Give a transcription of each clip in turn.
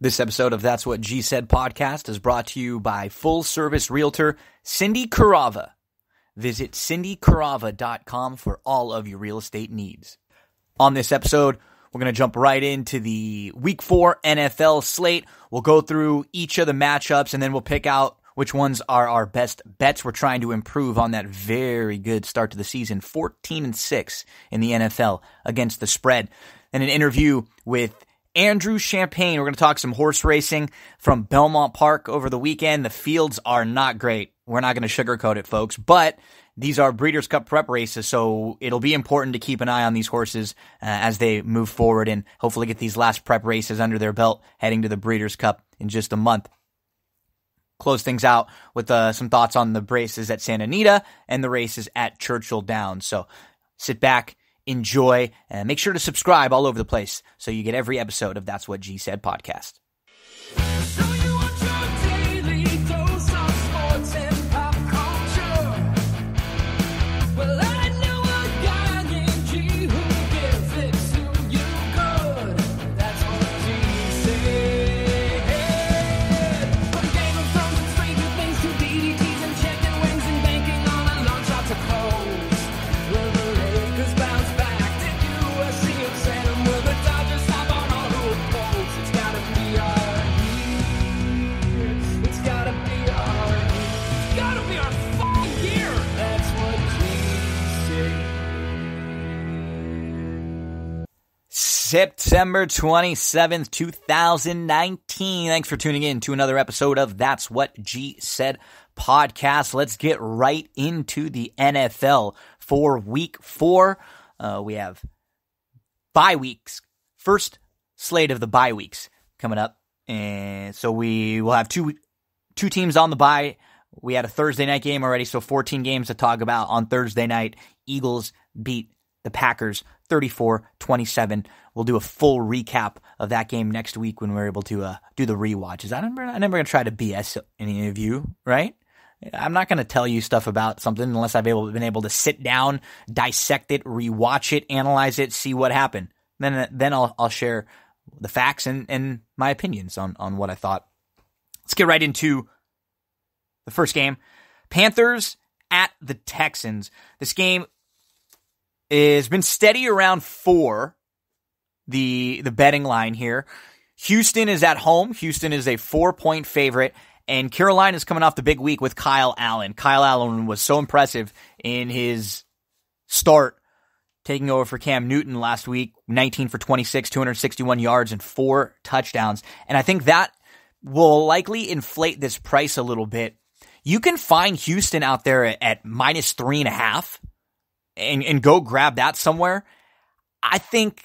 This episode of That's What G Said podcast is brought to you by full-service realtor Cindy Carava. Visit cindycarava.com for all of your real estate needs. On this episode, we're going to jump right into the Week 4 NFL slate. We'll go through each of the matchups, and then we'll pick out which ones are our best bets. We're trying to improve on that very good start to the season, 14-6 in the NFL against the spread. And an interview with Andrew Champagne. We're going to talk some horse racing from Belmont Park over the weekend. The fields are not great. We're not going to sugarcoat it, folks, but these are Breeders' Cup prep races, so it'll be important to keep an eye on these horses as they move forward and hopefully get these last prep races under their belt heading to the Breeders' Cup in just a month. Close things out with some thoughts on the races at Santa Anita and the races at Churchill Downs. So sit back, enjoy, and make sure to subscribe all over the place so you get every episode of That's What G Said podcast. September 27th, 2019. Thanks for tuning in to another episode of That's What G Said podcast. Let's get right into the NFL for Week 4. We have bye weeks. First slate of the bye weeks coming up. And so we will have two teams on the bye. We had a Thursday night game already, so 14 games to talk about on Thursday night. Eagles beat the Packers 34-27. We'll do a full recap of that game next week when we're able to do the rewatches. I'm never going to try to BS any of you, right? I'm not going to tell you stuff about something unless I've been able to sit down, dissect it, rewatch it, analyze it, see what happened. Then I'll share the facts and my opinions on what I thought. Let's get right into the first game. Panthers at the Texans. This game has been steady around 4. The betting line here. Houston is at home. Houston is a 4-point favorite, and Carolina is coming off the big week with Kyle Allen. Kyle Allen was so impressive in his start, taking over for Cam Newton last week, 19 for 26, 261 yards, and 4 touchdowns. And I think that will likely inflate this price a little bit. You can find Houston out there at minus 3.5 and go grab that somewhere. I think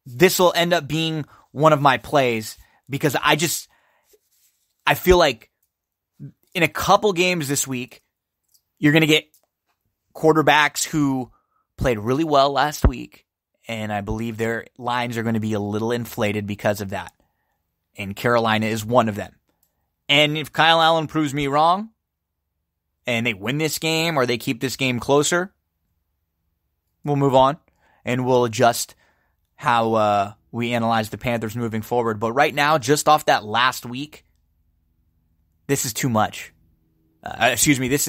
this will end up being one of my plays because I feel like in a couple games this week, you're going to get quarterbacks who played really well last week, and I believe their lines are going to be a little inflated because of that. And Carolina is one of them. And if Kyle Allen proves me wrong, and they win this game or they keep this game closer, we'll move on and we'll adjust how we analyze the Panthers moving forward. But right now, just off that last week, this is too much. This is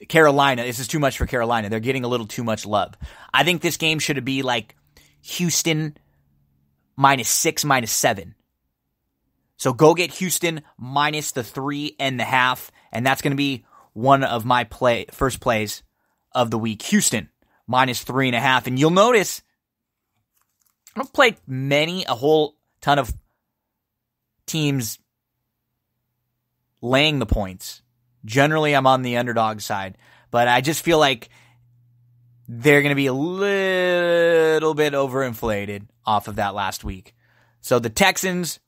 Carolina. This is too much for Carolina. They're getting a little too much love. I think this game should be like Houston -6, -7. So go get Houston minus the 3.5, and that's going to be one of my first plays of the week. Houston minus 3.5, and you'll notice I don't play a whole ton of teams laying the points. Generally, I'm on the underdog side, but I just feel like they're going to be a little bit overinflated off of that last week. So the Texans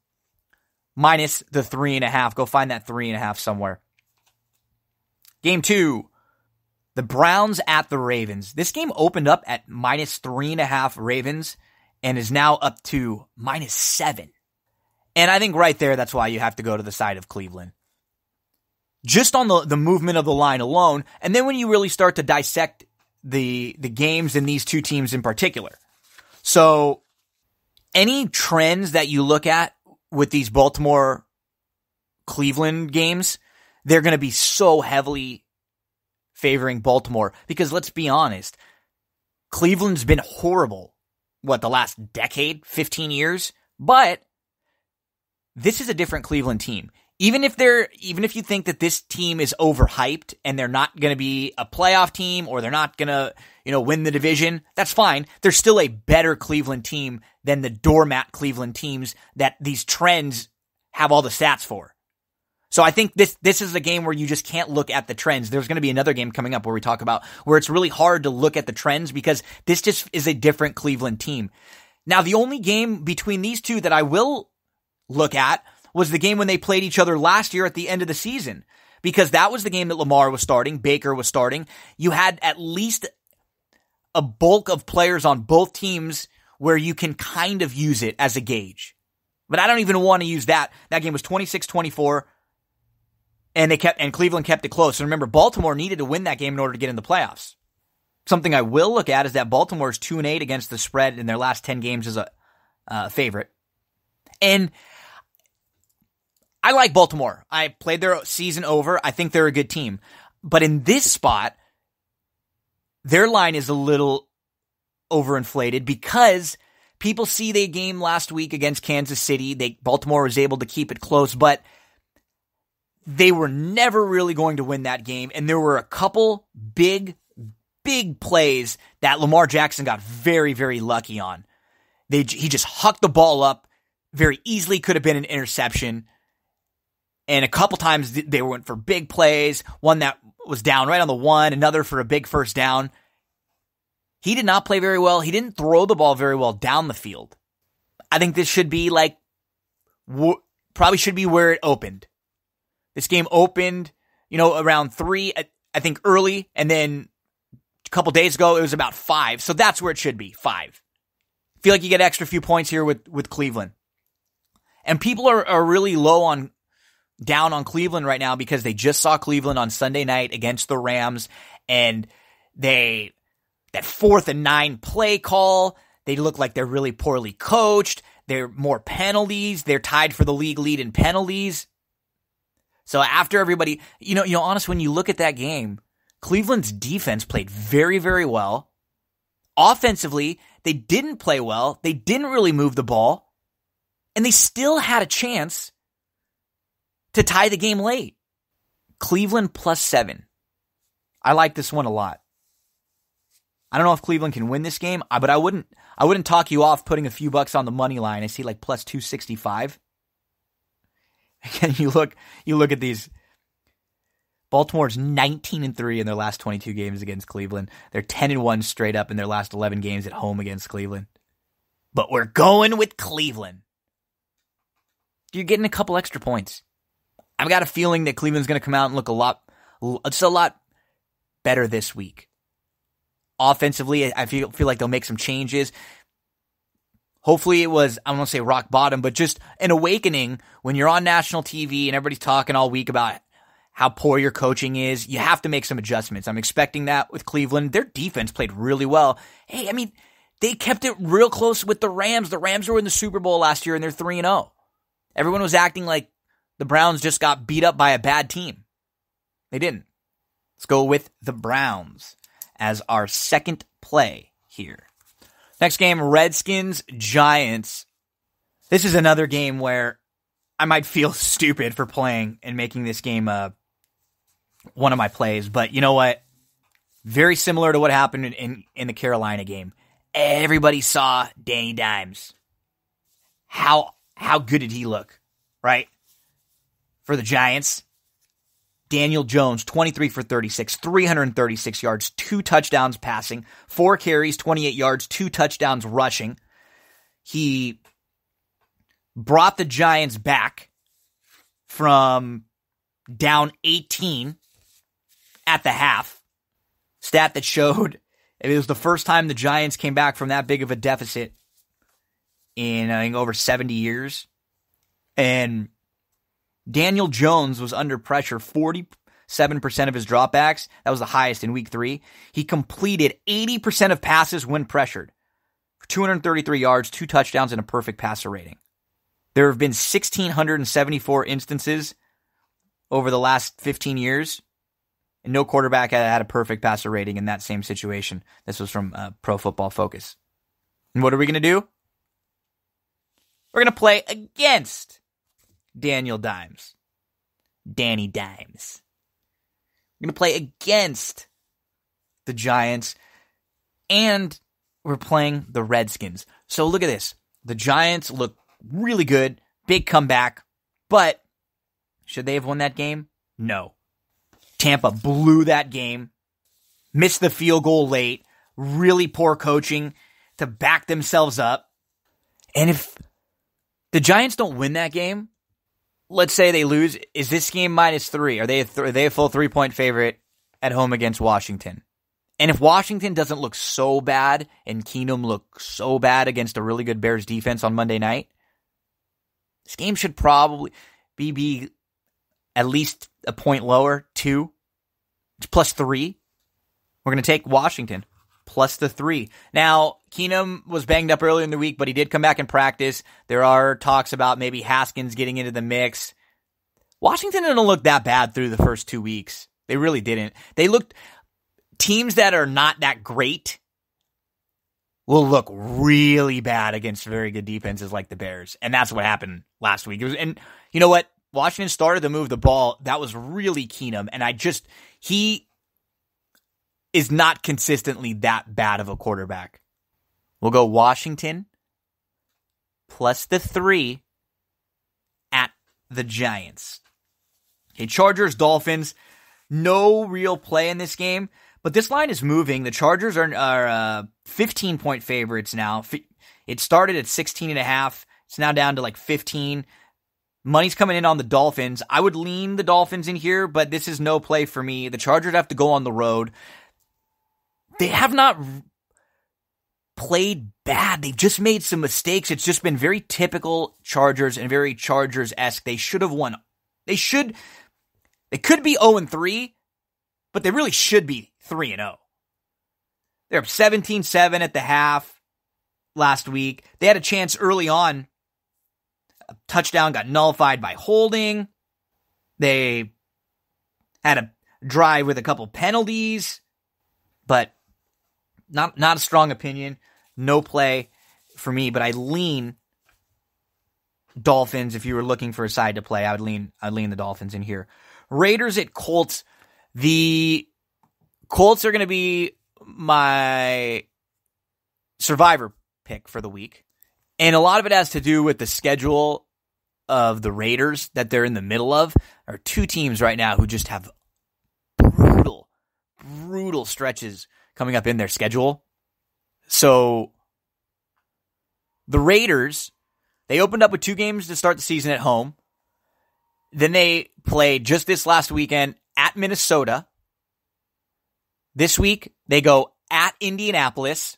minus the 3.5. Go find that 3.5 somewhere. Game 2, the Browns at the Ravens. This game opened up at minus 3.5 Ravens and is now up to -7. And I think right there, that's why you have to go to the side of Cleveland. Just on the movement of the line alone, and then when you really start to dissect the games in these two teams in particular. So any trends that you look at with these Baltimore-Cleveland games, they're going to be so heavily favoring Baltimore. Because let's be honest, Cleveland's been horrible, the last decade, 15 years? But this is a different Cleveland team. Even if you think that this team is overhyped and they're not going to be a playoff team or they're not going to, win the division, that's fine. They're still a better Cleveland team than the doormat Cleveland teams that these trends have all the stats for. So I think this is a game where you just can't look at the trends. There's going to be another game coming up where we talk about where it's really hard to look at the trends because this just is a different Cleveland team. Now, the only game between these two that I will look at was the game when they played each other last year at the end of the season, because that was the game that Lamar was starting, Baker was starting. You had at least a bulk of players on both teams where you can kind of use it as a gauge. But I don't even want to use that. That game was 26-24, and Cleveland kept it close. And remember, Baltimore needed to win that game in order to get in the playoffs. Something I will look at is that Baltimore is 2-8 against the spread in their last 10 games as a favorite. And I like Baltimore. I played their season over. I think they're a good team. But in this spot, their line is a little overinflated because people see their game last week against Kansas City. Baltimore was able to keep it close, but they were never really going to win that game. And there were a couple big plays that Lamar Jackson got very, very lucky on. He just hucked the ball up. Very easily could have been an interception. And a couple times they went for big plays. One that was down right on the one, another for a big first down. He did not play very well. He didn't throw the ball very well down the field. I think this should be probably should be where it opened. This game opened, around 3, I think early, and then a couple days ago it was about 5. So that's where it should be, 5. Feel like you get an extra few points here with Cleveland. And people are really down on Cleveland right now because they just saw Cleveland on Sunday night against the Rams, and that 4th and 9 play call, they look like they're really poorly coached. They're more penalties. They're tied for the league lead in penalties. So after everybody, honest, when you look at that game, Cleveland's defense played very, very well. Offensively, they didn't play well. They didn't really move the ball, and they still had a chance to tie the game late. Cleveland +7. I like this one a lot. I don't know if Cleveland can win this game, but I wouldn't talk you off putting a few bucks on the money line. I see like +265. Again, you look at these. Baltimore's 19-3 in their last 22 games against Cleveland. They're 10-1 straight up in their last 11 games at home against Cleveland. But we're going with Cleveland. You're getting a couple extra points. I've got a feeling that Cleveland's going to come out and look a lot better this week. Offensively, I feel like they'll make some changes. Hopefully it was, I don't want to say rock bottom, but just an awakening when you're on national TV and everybody's talking all week about how poor your coaching is. You have to make some adjustments. I'm expecting that with Cleveland. Their defense played really well. Hey, they kept it real close with the Rams. The Rams were in the Super Bowl last year and they're 3-0. Everyone was acting like the Browns just got beat up by a bad team. They didn't. Let's go with the Browns as our second play here. Next game, Redskins-Giants. This is another game where I might feel stupid for playing and making this game one of my plays, but you know what? Very similar to what happened in the Carolina game. Everybody saw Danny Dimes. How good did he look, right? For the Giants, Daniel Jones, 23 for 36, 336 yards, 2 touchdowns passing, 4 carries, 28 yards, 2 touchdowns rushing. He brought the Giants back from down 18 at the half. Stat that showed it was the first time the Giants came back from that big of a deficit in, I think, over 70 years. And Daniel Jones was under pressure 47% of his dropbacks. That was the highest in week 3. He completed 80% of passes when pressured. For 233 yards, 2 touchdowns, and a perfect passer rating. There have been 1,674 instances over the last 15 years, and no quarterback had a perfect passer rating in that same situation. This was from Pro Football Focus. And what are we going to do? We're going to play against Danny Dimes. We're going to play against the Giants, and we're playing the Redskins. So look at this. The Giants look really good, big comeback, but should they have won that game? No. Tampa blew that game, missed the field goal late, really poor coaching to back themselves up. And if the Giants don't win that game, let's say they lose, is this game -3? Are they a full 3-point favorite at home against Washington? And if Washington doesn't look so bad and Keenum looks so bad against a really good Bears defense on Monday night, this game should probably be at least a point lower, 2. It's +3. We're going to take Washington plus the 3. Now, Keenum was banged up earlier in the week, but he did come back in practice. There are talks about maybe Haskins getting into the mix. Washington didn't look that bad through the first 2 weeks. They really didn't. They looked, teams that are not that great will look really bad against very good defenses like the Bears. And that's what happened last week. And you know what? Washington started to move the ball. That was really Keenum. And he is not consistently that bad of a quarterback. We'll go Washington plus the 3 at the Giants. Okay, Chargers, Dolphins. No real play in this game, but this line is moving. The Chargers are 15-point favorites now. It started at 16.5. It's now down to like 15. Money's coming in on the Dolphins. I would lean the Dolphins in here, but this is no play for me. The Chargers have to go on the road. They have not played bad. They've just made some mistakes. It's just been very typical Chargers and very Chargers-esque. They should have won. They could be 0-3, but they really should be 3-0. They're up 17-7 at the half last week. They had a chance early on. A touchdown got nullified by holding. They had a drive with a couple penalties, but not a strong opinion. No play for me, but I lean Dolphins. If you were looking for a side to play, I'd lean the Dolphins in here. Raiders at Colts. The Colts are going to be my survivor pick for the week. And a lot of it has to do with the schedule of the Raiders that they're in the middle of. There are 2 teams right now who just have brutal stretches coming up in their schedule. So the Raiders, they opened up with 2 games to start the season at home. Then they played just this last weekend at Minnesota. This week, they go at Indianapolis.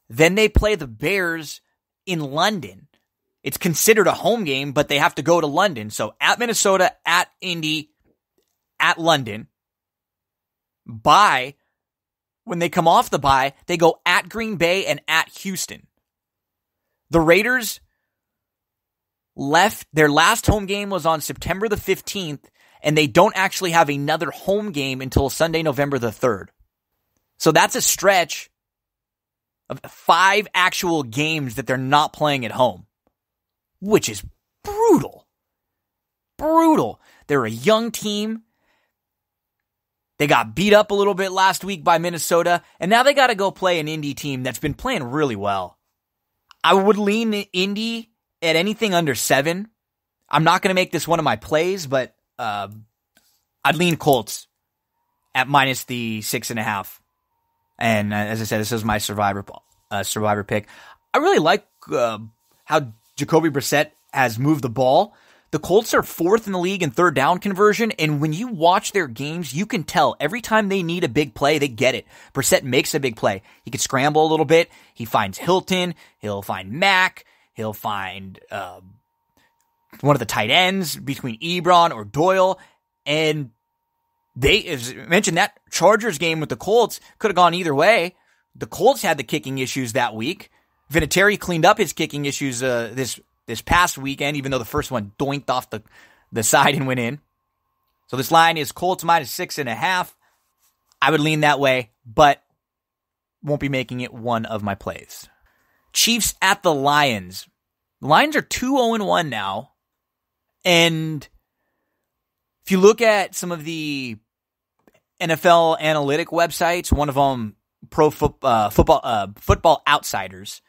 Then they play the Bears in London. It's considered a home game, but they have to go to London. So at Minnesota, at Indy, at London. Bye. When they come off the bye, they go at Green Bay and at Houston. The Raiders left, their last home game was on September the 15th, and they don't actually have another home game until Sunday, November the 3rd. So that's a stretch of 5 actual games that they're not playing at home, which is brutal. They're a young team. They got beat up a little bit last week by Minnesota, and now they got to go play an Indy team that's been playing really well. I would lean Indy at anything under 7. I'm not going to make this one of my plays, but I'd lean Colts at minus the 6.5. And as I said, this is my survivor pick. I really like how Jacoby Brissett has moved the ball. The Colts are 4th in the league in third down conversion, and when you watch their games, you can tell every time they need a big play, they get it. Brissett makes a big play. He can scramble a little bit. He finds Hilton. He'll find Mack. He'll find one of the tight ends between Ebron or Doyle. And they, as I mentioned, that Chargers game with the Colts could have gone either way. The Colts had the kicking issues that week. Vinatieri cleaned up his kicking issues this this past weekend, even though the first one doinked off the side and went in. So this line is Colts minus 6.5. I would lean that way, but won't be making it one of my plays. Chiefs at the Lions. The Lions are 2-0-1 now. And if you look at some of the NFL analytic websites, one of them, Football Outsiders,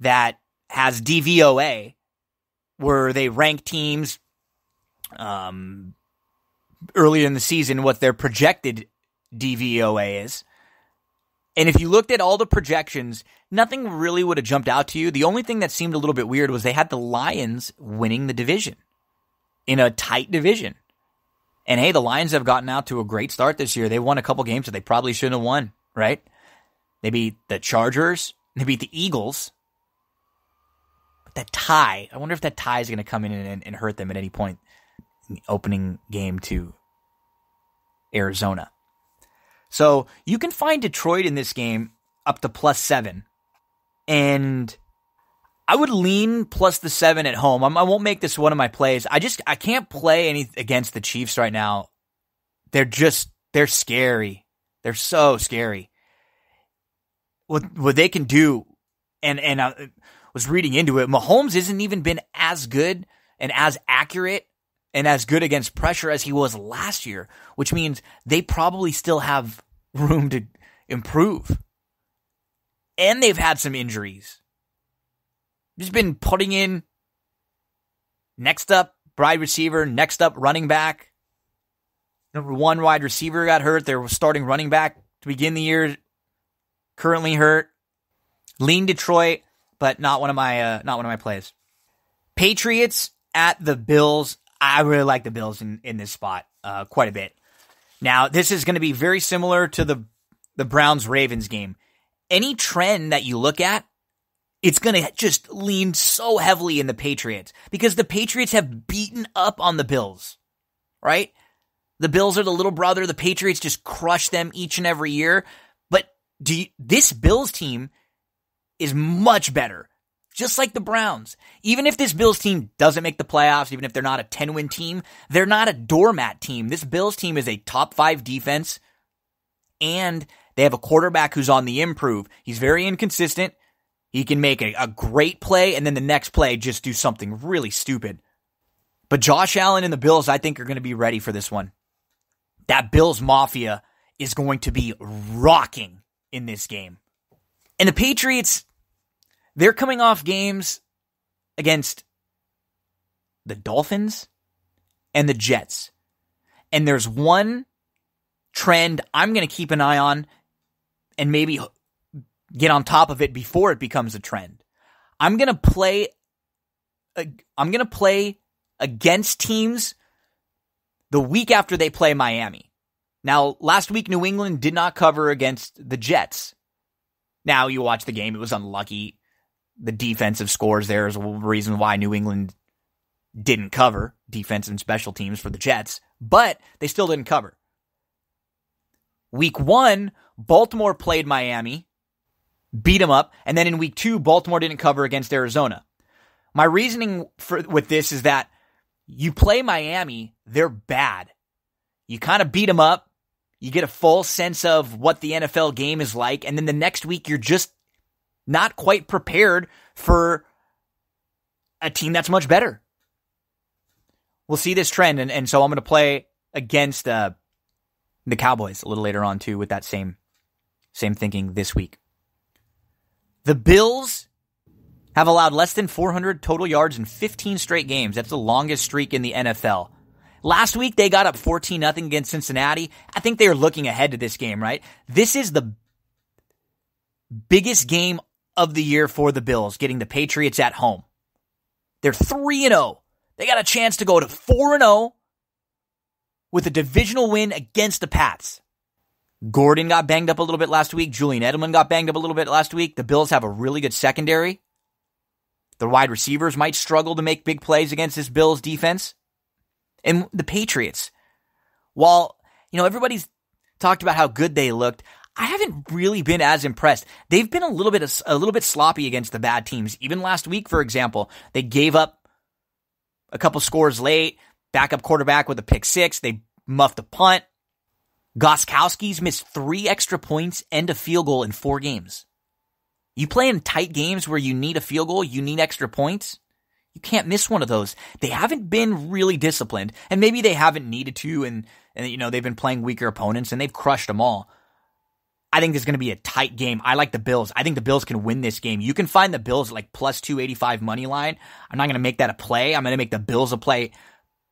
that has DVOA, where they rank teams earlier in the season, what their projected DVOA is. And if you looked at all the projections, nothing really would have jumped out to you. The only thing that seemed a little bit weird was they had the Lions winning the division in a tight division. And hey, the Lions have gotten out to a great start this year. They won a couple games that they probably shouldn't have won, right? They beat the Chargers. They beat the Eagles. But that tie, I wonder if that tie is going to come in and hurt them at any point in the opening game to Arizona. So you can find Detroit in this game up to +7. And I would lean plus the 7 at home. I won't make this one of my plays. I can't play any against the Chiefs right now. They're scary. They're so scary. What they can do, and I was reading into it, Mahomes hasn't even been as good and as accurate and as good against pressure as he was last year, which means they probably still have room to improve. And they've had some injuries. Just been putting in next up wide receiver, next up running back. Number 1 wide receiver got hurt. Their starting running back to begin the year currently hurt. Lean Detroit, but not one of my plays. Patriots at the Bills. I really like the Bills in this spot quite a bit. Now, this is going to be very similar to the Browns-Ravens game. Any trend that you look at, it's going to just lean so heavily in the Patriots because the Patriots have beaten up on the Bills, right? The Bills are the little brother. The Patriots just crush them each and every year. But this Bills team is much better, just like the Browns. Even if this Bills team doesn't make the playoffs, even if they're not a 10-win team, they're not a doormat team. This Bills team is a top 5 defense, and they have a quarterback who's on the improve. He's very inconsistent. He can make a great play, and then the next play just do something really stupid. But Josh Allen and the Bills, I think, are going to be ready for this one. That Bills Mafia is going to be rocking in this game. And the Patriots, they're coming off games against the Dolphins and the Jets. And there's one trend I'm going to keep an eye on and maybe get on top of it before it becomes a trend. I'm going to play against teams the week after they play Miami. Now, last week, New England did not cover against the Jets. Now, you watch the game, it was unlucky. The defensive scores there is a reason why New England didn't cover, defense and special teams for the Jets, but they still didn't cover. Week 1, Baltimore played Miami, beat them up, and then in week 2, Baltimore didn't cover against Arizona. My reasoning with this is that you play Miami, they're bad. You kind of beat them up, you get a full sense of what the NFL game is like, and then the next week you're just not quite prepared for a team that's much better. We'll see this trend, and so I'm going to play against the Cowboys a little later on too with that same thinking this week. The Bills have allowed less than 400 total yards in 15 straight games. That's the longest streak in the NFL. Last week, they got up 14-0 against Cincinnati. I think they are looking ahead to this game, right? This is the biggest game of the year for the Bills, getting the Patriots at home. They're 3-0. They got a chance to go to 4-0 with a divisional win against the Pats. Gordon got banged up a little bit last week. Julian Edelman got banged up a little bit last week. The Bills have a really good secondary. The wide receivers might struggle to make big plays against this Bills defense. And the Patriots, while, everybody's talked about how good they looked, I haven't really been as impressed. They've been a little bit sloppy against the bad teams. Even last week, for example, they gave up a couple scores late. Backup quarterback with a pick six. They muffed a punt. Gostkowski's missed 3 extra points and a field goal in 4 games. You play in tight games where you need a field goal, you need extra points. You can't miss one of those. They haven't been really disciplined, and maybe they haven't needed to, and they've been playing weaker opponents, and they've crushed them all. I think this is going to be a tight game. I like the Bills. I think the Bills can win this game. You can find the Bills at like plus 285 money line. I'm not going to make that a play. I'm going to make the Bills a play,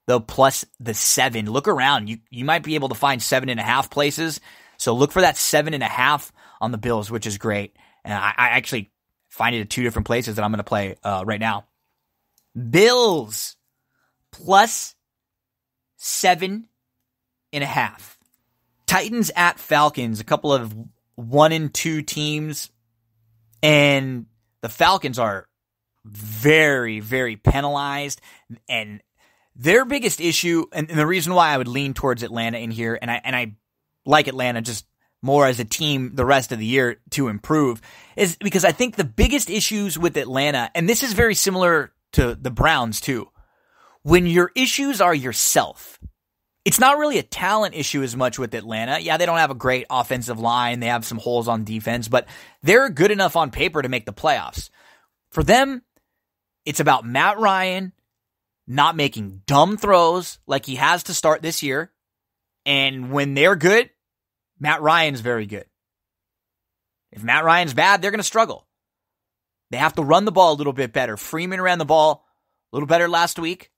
though, plus the 7. Look around. You might be able to find 7.5 places. So look for that 7.5 on the Bills, which is great. And I actually find it at 2 different places that I'm going to play right now. Bills plus 7.5. Titans at Falcons, a couple of 1-2 teams, and the Falcons are very, very penalized, and their biggest issue, and the reason why I would lean towards Atlanta in here, and I like Atlanta just more as a team the rest of the year to improve, is because I think the biggest issues with Atlanta, and this is very similar to the Browns too, when your issues are yourself. It's not really a talent issue as much with Atlanta. Yeah, they don't have a great offensive line. They have some holes on defense, but they're good enough on paper to make the playoffs. For them, it's about Matt Ryan not making dumb throws like he has to start this year. And when they're good, Matt Ryan's very good. If Matt Ryan's bad, they're going to struggle. They have to run the ball a little bit better. Freeman ran the ball a little better last week.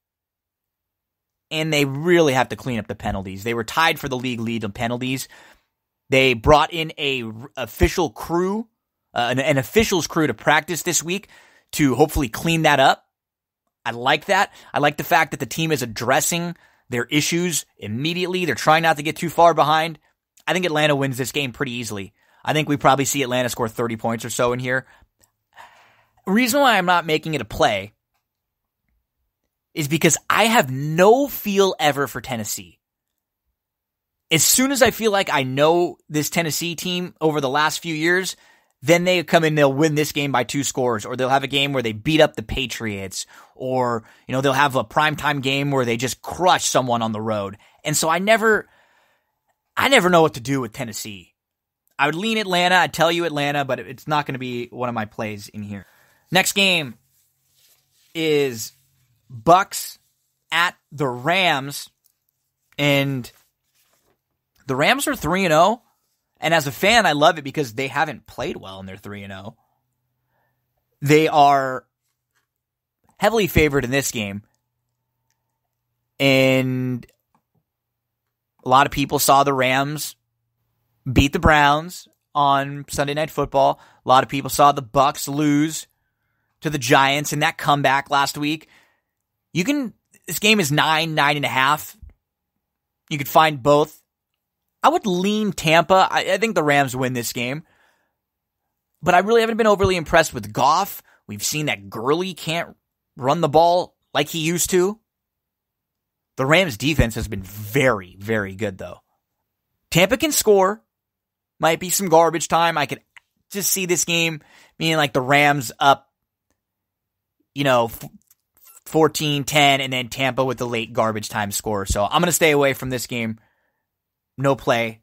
And they really have to clean up the penalties. They were tied for the league lead in penalties. They brought in an officials crew to practice this week to hopefully clean that up. I like that. I like the fact that the team is addressing their issues immediately. They're trying not to get too far behind. I think Atlanta wins this game pretty easily. I think we probably see Atlanta score 30 points or so in here. The reason why I'm not making it a play is because I have no feel ever for Tennessee. As soon as I feel like I know this Tennessee team over the last few years, then they come in, they'll win this game by 2 scores, or they'll have a game where they beat up the Patriots, or they'll have a primetime game where they just crush someone on the road. And so I never know what to do with Tennessee. I would lean Atlanta, I'd tell you Atlanta, but it's not going to be one of my plays in here. Next game is Bucks at the Rams, and the Rams are 3-0, and as a fan, I love it because they haven't played well and they're 3-0. They are heavily favored in this game, and a lot of people saw the Rams beat the Browns on Sunday Night Football. A lot of people saw the Bucks lose to the Giants in that comeback last week. This game is 9.5. You could find both. I would lean Tampa. I think the Rams win this game. But I really haven't been overly impressed with Goff. We've seen that Gurley can't run the ball like he used to. The Rams defense has been very, very good though. Tampa can score. Might be some garbage time. I could just see this game being like the Rams up, 14-10, and then Tampa with the late garbage time score. So I'm going to stay away from this game. No play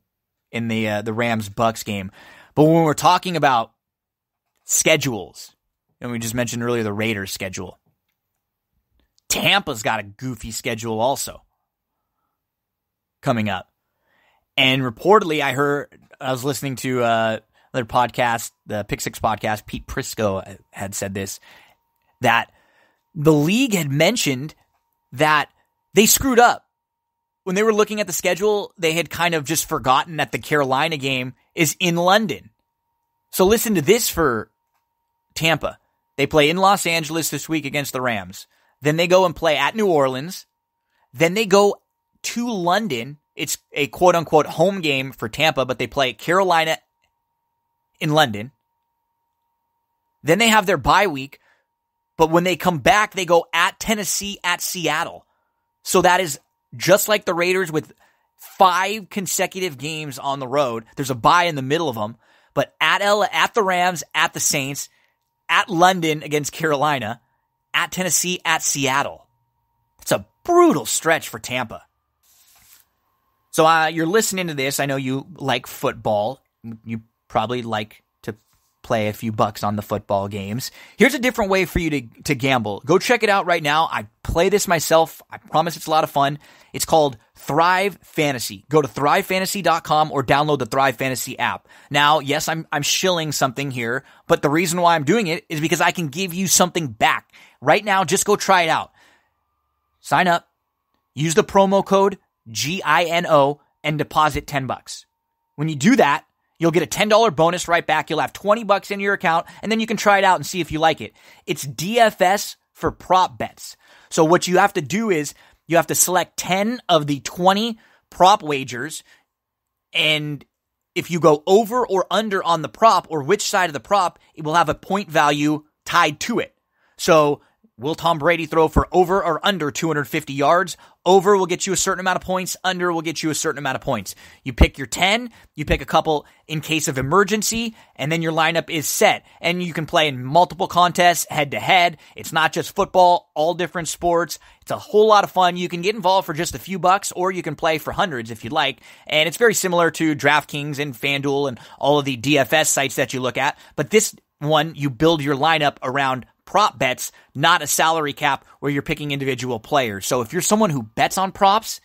in the Rams-Bucks game. But when we're talking about schedules, and we just mentioned earlier the Raiders schedule, Tampa's got a goofy schedule also coming up. And reportedly, I was listening to another podcast, the Pick Six podcast, Pete Prisco had said this, that the league had mentioned that they screwed up. When they were looking at the schedule, they had kind of just forgotten that the Carolina game is in London. So listen to this for Tampa. They play in Los Angeles this week against the Rams. Then they go and play at New Orleans. Then they go to London. It's a quote-unquote home game for Tampa, but they play Carolina in London. Then they have their bye week. But when they come back, they go at Tennessee, at Seattle. So that is just like the Raiders with 5 consecutive games on the road. There's a bye in the middle of them, but at the Rams, at the Saints, at London against Carolina, at Tennessee, at Seattle. It's a brutal stretch for Tampa. So you're listening to this. I know you like football. You probably like to play a few bucks on the football games. Here's a different way for you to gamble. Go check it out right now. I play this myself. I promise it's a lot of fun. It's called Thrive Fantasy. Go to thrivefantasy.com or download the Thrive Fantasy app. Now, yes, I'm shilling something here, but the reason why I'm doing it is because I can give you something back. Right now, just go try it out. Sign up, use the promo code GINO, and deposit $10. When you do that, you'll get a $10 bonus right back. You'll have $20 in your account, and then you can try it out and see if you like it. It's DFS for prop bets. So what you have to do is you have to select 10 of the 20 prop wagers, and if you go over or under on the prop or which side of the prop, it will have a point value tied to it. So will Tom Brady throw for over or under 250 yards? Over will get you a certain amount of points. Under will get you a certain amount of points. You pick your 10, you pick a couple in case of emergency, and then your lineup is set. And you can play in multiple contests, head-to-head. It's not just football, all different sports. It's a whole lot of fun. You can get involved for just a few bucks, or you can play for hundreds if you'd like. And it's very similar to DraftKings and FanDuel and all of the DFS sites that you look at. But this one, you build your lineup around prop bets, not a salary cap where you're picking individual players. So if you're someone who bets on props,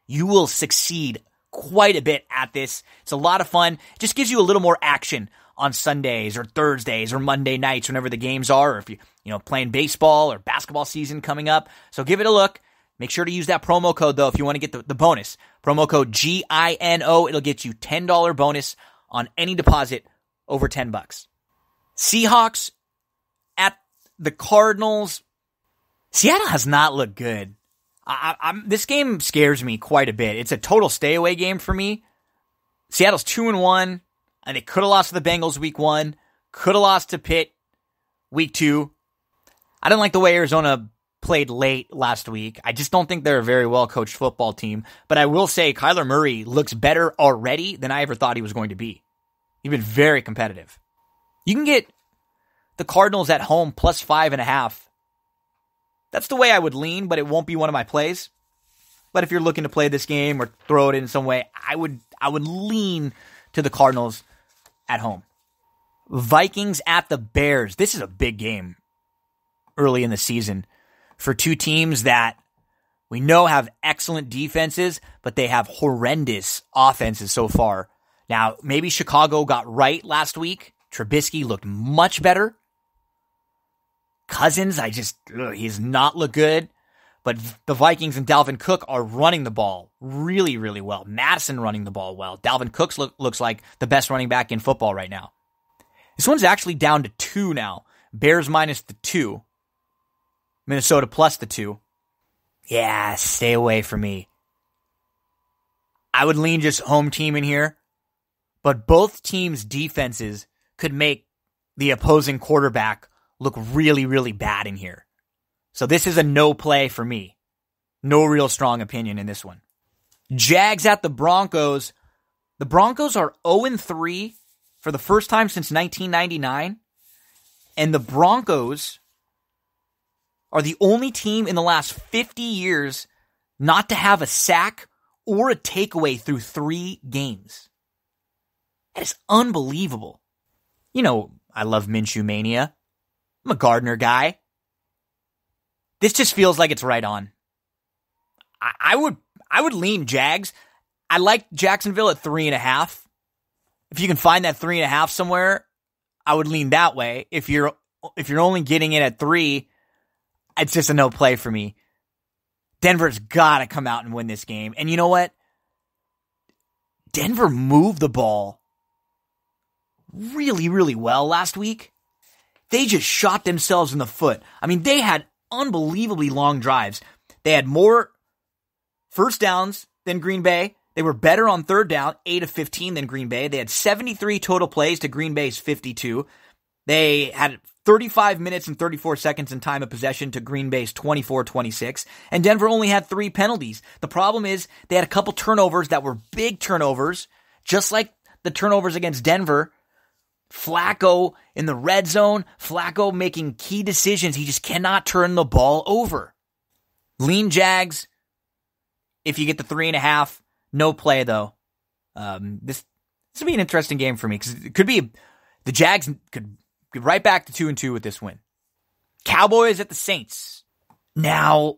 you will succeed quite a bit at this. It's a lot of fun. It just gives you a little more action on Sundays or Thursdays or Monday nights whenever the games are, or if you playing baseball or basketball season coming up. So give it a look. Make sure to use that promo code though if you want to get the bonus. Promo code GINO. It'll get you $10 bonus on any deposit over $10. Seahawks at the Cardinals. Seattle has not looked good. This game scares me quite a bit. It's a total stay away game for me. Seattle's 2-1, and they could have lost to the Bengals week 1, could have lost to Pitt week 2. I didn't like the way Arizona played late last week. I just don't think they're a very well coached football team. But I will say Kyler Murray looks better already than I ever thought he was going to be. He's been very competitive. You can get the Cardinals at home plus 5.5. That's the way I would lean, but it won't be one of my plays. But if you're looking to play this game or throw it in some way, I would lean to the Cardinals at home. Vikings at the Bears. This is a big game early in the season for two teams that we know have excellent defenses, but they have horrendous offenses so far. Now, maybe Chicago got right last week. Trubisky looked much better. Cousins, he's not looked good. But the Vikings and Dalvin Cook are running the ball really, really well. Madison running the ball well. Dalvin Cook looks like the best running back in football right now. This one's actually down to 2 now. Bears minus the 2. Minnesota plus the 2. Yeah, stay away from me. I would lean just home team in here. But both teams' defenses could make the opposing quarterback look really, really bad in here. So this is a no play for me. No real strong opinion in this one. Jags at the Broncos. The Broncos are 0-3 for the first time since 1999. And the Broncos are the only team in the last 50 years not to have a sack or a takeaway through 3 games. That is unbelievable. You know, I love Minshew Mania. I'm a Gardner guy. This just feels like it's right on. I would lean Jags. I like Jacksonville at 3.5. If you can find that 3.5 somewhere, I would lean that way. If you're only getting it at 3, it's just a no play for me. Denver's got to come out and win this game. And you know what? Denver moved the ball really, really well last week. They just shot themselves in the foot. I mean, they had unbelievably long drives. They had more first downs than Green Bay. They were better on third down, 8 of 15 than Green Bay. They had 73 total plays to Green Bay's 52. They had 35 minutes and 34 seconds in time of possession to Green Bay's 24-26, and Denver only had 3 penalties. The problem is they had a couple turnovers that were big turnovers, just like the turnovers against Denver. Flacco in the red zone, Flacco making key decisions. He just cannot turn the ball over. Lean Jags, if you get the 3.5, no play though. This will be an interesting game for me because it could be the Jags could get right back to 2-2 with this win. Cowboys at the Saints. Now,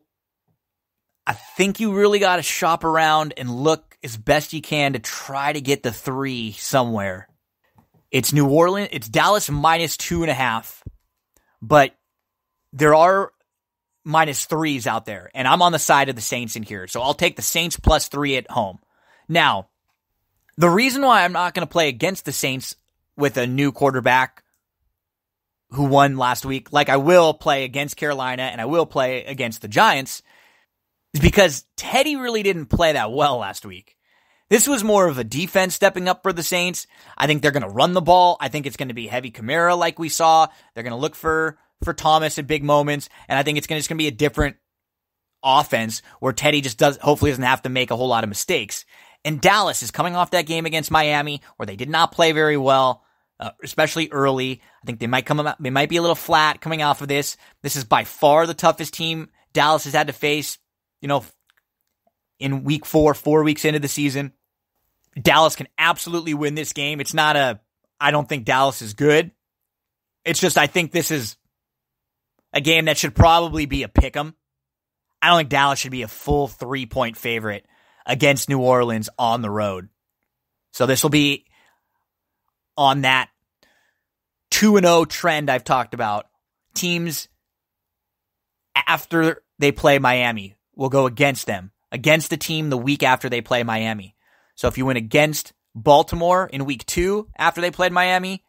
I think you really got to shop around and look as best you can to try to get the 3 somewhere. It's New Orleans. It's Dallas minus 2.5, but there are minus 3s out there, and I'm on the side of the Saints in here, so I'll take the Saints plus 3 at home. Now, the reason why I'm not going to play against the Saints with a new quarterback who won last week, like I will play against Carolina and I will play against the Giants, is because Teddy really didn't play that well last week. This was more of a defense stepping up for the Saints. I think they're going to run the ball. I think it's going to be heavy Kamara like we saw. They're going to look for Thomas at big moments, and I think it's going to be a different offense where Teddy just hopefully doesn't have to make a whole lot of mistakes. And Dallas is coming off that game against Miami where they did not play very well, especially early. I think they might be a little flat coming off of this. This is by far the toughest team Dallas has had to face, in week 4 weeks into the season. Dallas can absolutely win this game. It's not I don't think Dallas is good. It's just I think this is a game that should probably be a pick'em. I don't think Dallas should be a full 3-point favorite against New Orleans on the road. So this will be on that 2-0 trend I've talked about. Teams, after they play Miami, will go against them, against the team the week after they play Miami. So if you win against Baltimore in week 2 after they played Miami,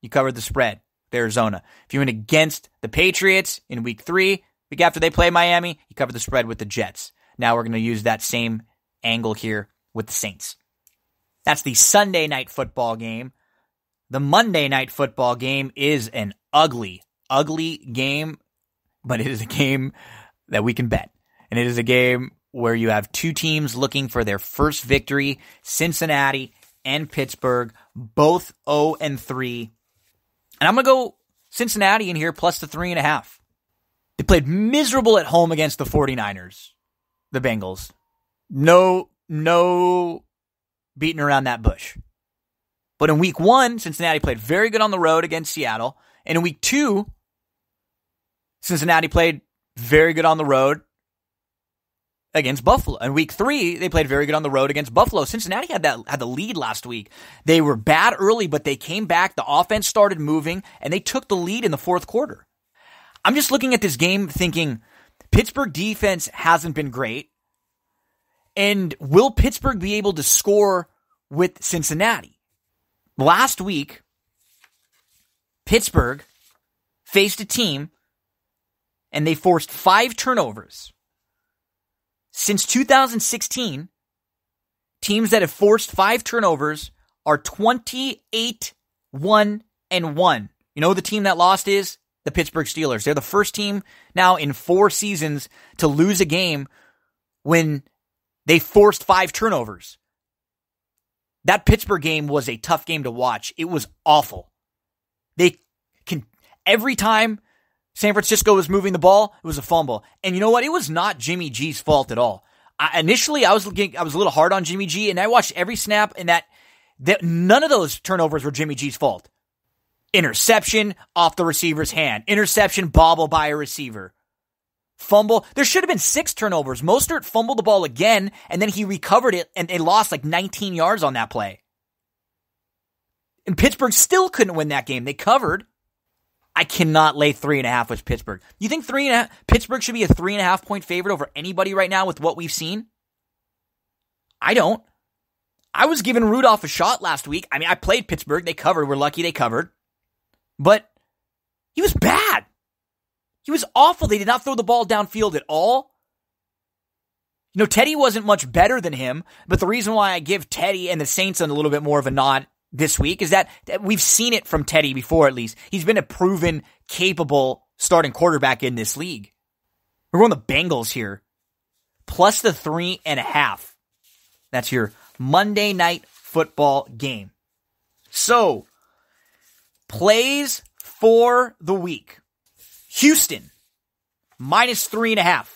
you covered the spread with Arizona. If you win against the Patriots in week 3, week after they play Miami, you cover the spread with the Jets. Now we're going to use that same angle here with the Saints. That's the Sunday night football game. The Monday night football game is an ugly game, but it is a game that we can bet. And it is a game where you have 2 teams looking for their first victory, Cincinnati and Pittsburgh, both 0-3. And I'm going to go Cincinnati in here plus the 3.5. They played miserable at home against the 49ers, the Bengals. No beating around that bush. But in week 1, Cincinnati played very good on the road against Seattle. And in week 2, Cincinnati played very good on the road against Buffalo. In week 3, they played very good on the road against Buffalo. Cincinnati had the lead last week. They were bad early, but they came back. The offense started moving, and they took the lead in the fourth quarter. I'm just looking at this game thinking Pittsburgh defense hasn't been great. And will Pittsburgh be able to score with Cincinnati? Last week, Pittsburgh faced a team and they forced 5 turnovers. Since 2016, teams that have forced 5 turnovers are 28-1-1. You know who the team that lost is? The Pittsburgh Steelers. They're the first team now in 4 seasons to lose a game when they forced 5 turnovers. That Pittsburgh game was a tough game to watch. It was awful. Every time San Francisco was moving the ball, it was a fumble. And you know what? It was not Jimmy G's fault at all. Initially, I was a little hard on Jimmy G, and I watched every snap, and that none of those turnovers were Jimmy G's fault. Interception off the receiver's hand. Interception bobble by a receiver. Fumble. There should have been 6 turnovers. Mostert fumbled the ball again, and then he recovered it, and they lost like 19 yards on that play. And Pittsburgh still couldn't win that game. They covered. I cannot lay 3.5 with Pittsburgh. You think Pittsburgh should be a 3.5 point favorite over anybody right now with what we've seen? I don't. I was giving Rudolph a shot last week. I mean, I played Pittsburgh. They covered. We're lucky they covered. But he was bad. He was awful. They did not throw the ball downfield at all. You know, Teddy wasn't much better than him, but the reason why I give Teddy and the Saints a little bit more of a nod this week is that we've seen it from Teddy before, at least. He's been a proven, capable starting quarterback in this league. We're going the Bengals here. Plus the 3.5. That's your Monday Night Football game. So, plays for the week. Houston, minus 3.5.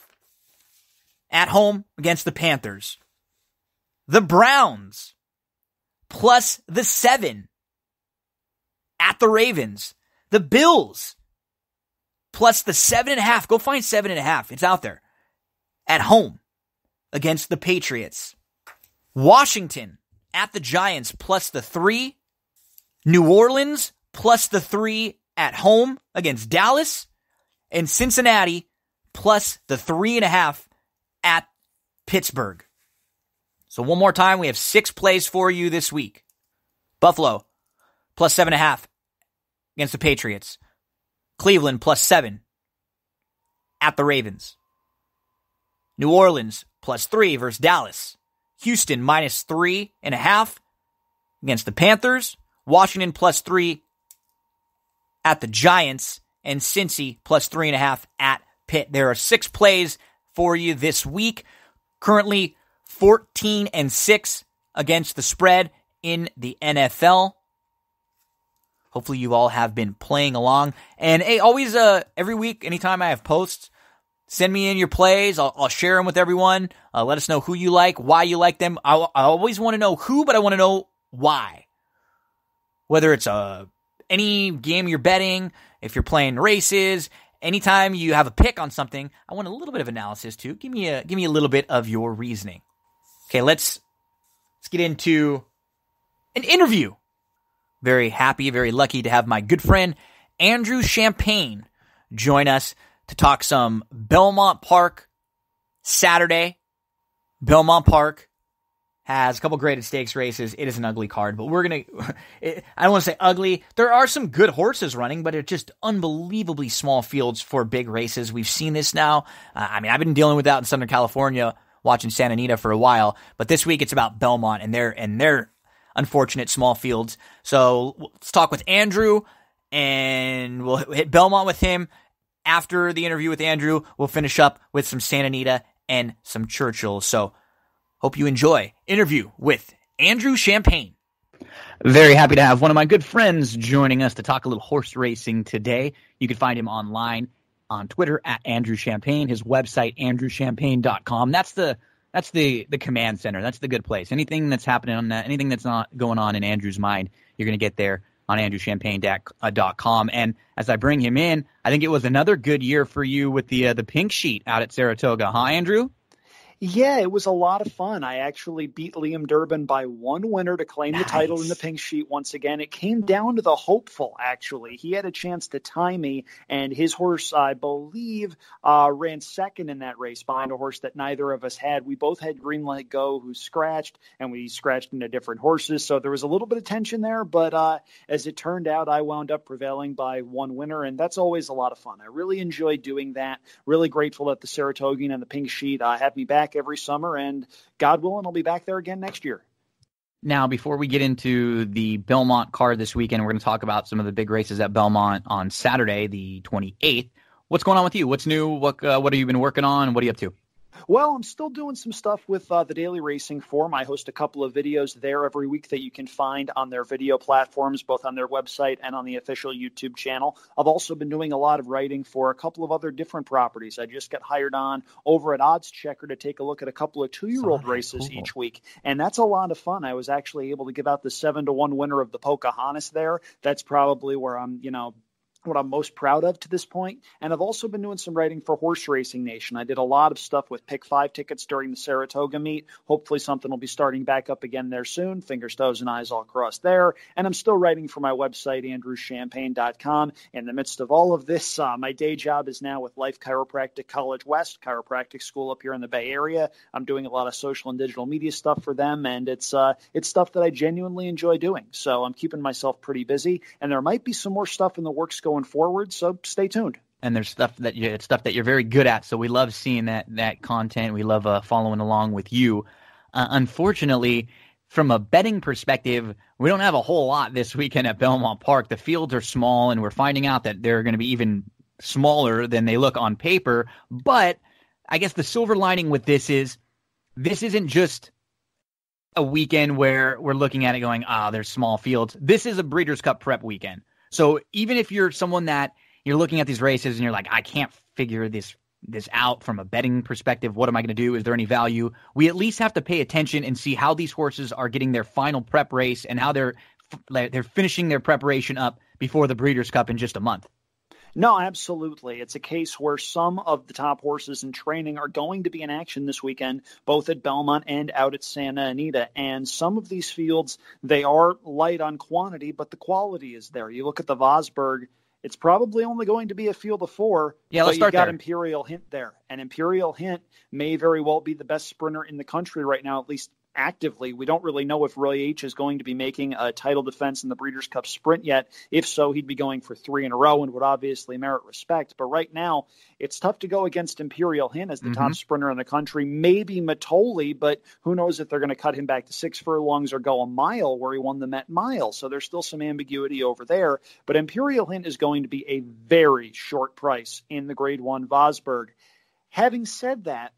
At home against the Panthers. The Browns, plus the 7. At the Ravens. The Bills, plus the 7.5. Go find 7.5. It's out there. At home against the Patriots. Washington, at the Giants, plus the 3. New Orleans, plus the 3 at home against Dallas. And Cincinnati, plus the 3.5 at Pittsburgh. So one more time, we have 6 plays for you this week. Buffalo, plus 7.5 against the Patriots. Cleveland, plus 7 at the Ravens. New Orleans, plus 3 versus Dallas. Houston, minus 3.5 against the Panthers. Washington, plus 3 at the Giants. And Cincy, plus 3.5 at Pitt. There are 6 plays for you this week. Currently 14-6 against the spread in the NFL. Hopefully you all have been playing along. And hey, always every week, anytime I have posts, send me in your plays. I'll share them with everyone. Let us know who you like, why you like them. I always want to know who, but I want to know why. Whether it's any game you're betting, if you're playing races, anytime you have a pick on something, I want a little bit of analysis too. Give me a little bit of your reasoning. Okay, let's get into an interview. Very happy, very lucky to have my good friend Andrew Champagne join us to talk some Belmont Park Saturday. Belmont Park has a couple graded stakes races. It is an ugly card, but we're going to, I don't want to say ugly. There are some good horses running, but it's just unbelievably small fields for big races. We've seen this now. I've been dealing with that in Southern California, watching Santa Anita for a while, but this week it's about Belmont and their unfortunate small fields. So let's talk with Andrew, and we'll hit Belmont with him. After the interview with Andrew, we'll finish up with some Santa Anita and some Churchill. So hope you enjoy interview with Andrew Champagne. Very happy to have one of my good friends joining us to talk a little horse racing today. You can find him online on Twitter at Andrew Champagne, his website, andrewchampagne.com. That's the command center. That's the good place. Anything that's happening on that, anything that's not going on in Andrew's mind, you're going to get there on andrewchampagne.com. And as I bring him in, I think it was another good year for you with the pink sheet out at Saratoga, huh, Andrew? Yeah, it was a lot of fun. I actually beat Liam Durbin by 1 winner to claim the title in the pink sheet once again. It came down to the hopeful, actually. He had a chance to tie me, and his horse, I believe, ran second in that race behind a horse that neither of us had. We both had Green Light Go, who scratched, and we scratched into different horses. So there was a little bit of tension there, but as it turned out, I wound up prevailing by 1 winner, and that's always a lot of fun. I really enjoy doing that. Really grateful that the Saratogian and the pink sheet have me back every summer, and God willing, I'll be back there again next year. Now, before we get into the Belmont card this weekend, we're going to talk about some of the big races at Belmont on Saturday, the 28th. What's going on with you? What's new? What have you been working on? What are you up to? Well, I'm still doing some stuff with the Daily Racing Forum. I host a couple of videos there every week that you can find on their video platforms, both on their website and on the official YouTube channel. I've also been doing a lot of writing for a couple of other different properties. I just got hired on over at Odds Checker to take a look at a couple of 2-year-old races each week, and that's a lot of fun. I was actually able to give out the 7-1 winner of the Pocahontas there. That's probably where I'm, what I'm most proud of to this point. And I've also been doing some writing for Horse Racing Nation. I did a lot of stuff with Pick 5 tickets during the Saratoga meet. Hopefully something will be starting back up again there soon. Fingers, toes, and eyes all crossed there. And I'm still writing for my website, andrewchampagne.com. In the midst of all of this, my day job is now with Life Chiropractic College West, chiropractic school up here in the Bay Area. I'm doing a lot of social and digital media stuff for them, and it's stuff that I genuinely enjoy doing. So I'm keeping myself pretty busy, and there might be some more stuff in the works going forward, so stay tuned. And there's stuff that you're very good at, so we love seeing that content. We love following along with you. Unfortunately, from a betting perspective, we don't have a whole lot this weekend at Belmont Park. The fields are small, and we're finding out that they're going to be even smaller than they look on paper. But I guess the silver lining with this isn't just a weekend where we're looking at it going, there's small fields. This is a Breeders' Cup prep weekend. So even if you're someone that you're looking at these races and you're like, I can't figure this out from a betting perspective, what am I going to do? Is there any value? We at least have to pay attention and see how these horses are getting their final prep race and how they're finishing their preparation up before the Breeders' Cup in just a month. No, absolutely. It's a case where some of the top horses in training are going to be in action this weekend, both at Belmont and out at Santa Anita. And some of these fields, they are light on quantity, but the quality is there. You look at the Vosburg, it's probably only going to be a field of 4. Yeah, let's start there. You've got there. Imperial Hint there. And Imperial Hint may very well be the best sprinter in the country right now, at least actively. We don't really know if Roy H. is going to be making a title defense in the Breeders' Cup Sprint yet. If so, he'd be going for 3 in a row and would obviously merit respect. But right now, it's tough to go against Imperial Hint as the top sprinter in the country. Maybe Matoli, but who knows if they're going to cut him back to 6 furlongs or go a mile where he won the Met Mile. So there's still some ambiguity over there. But Imperial Hint is going to be a very short price in the Grade 1 Vosburg. Having said that,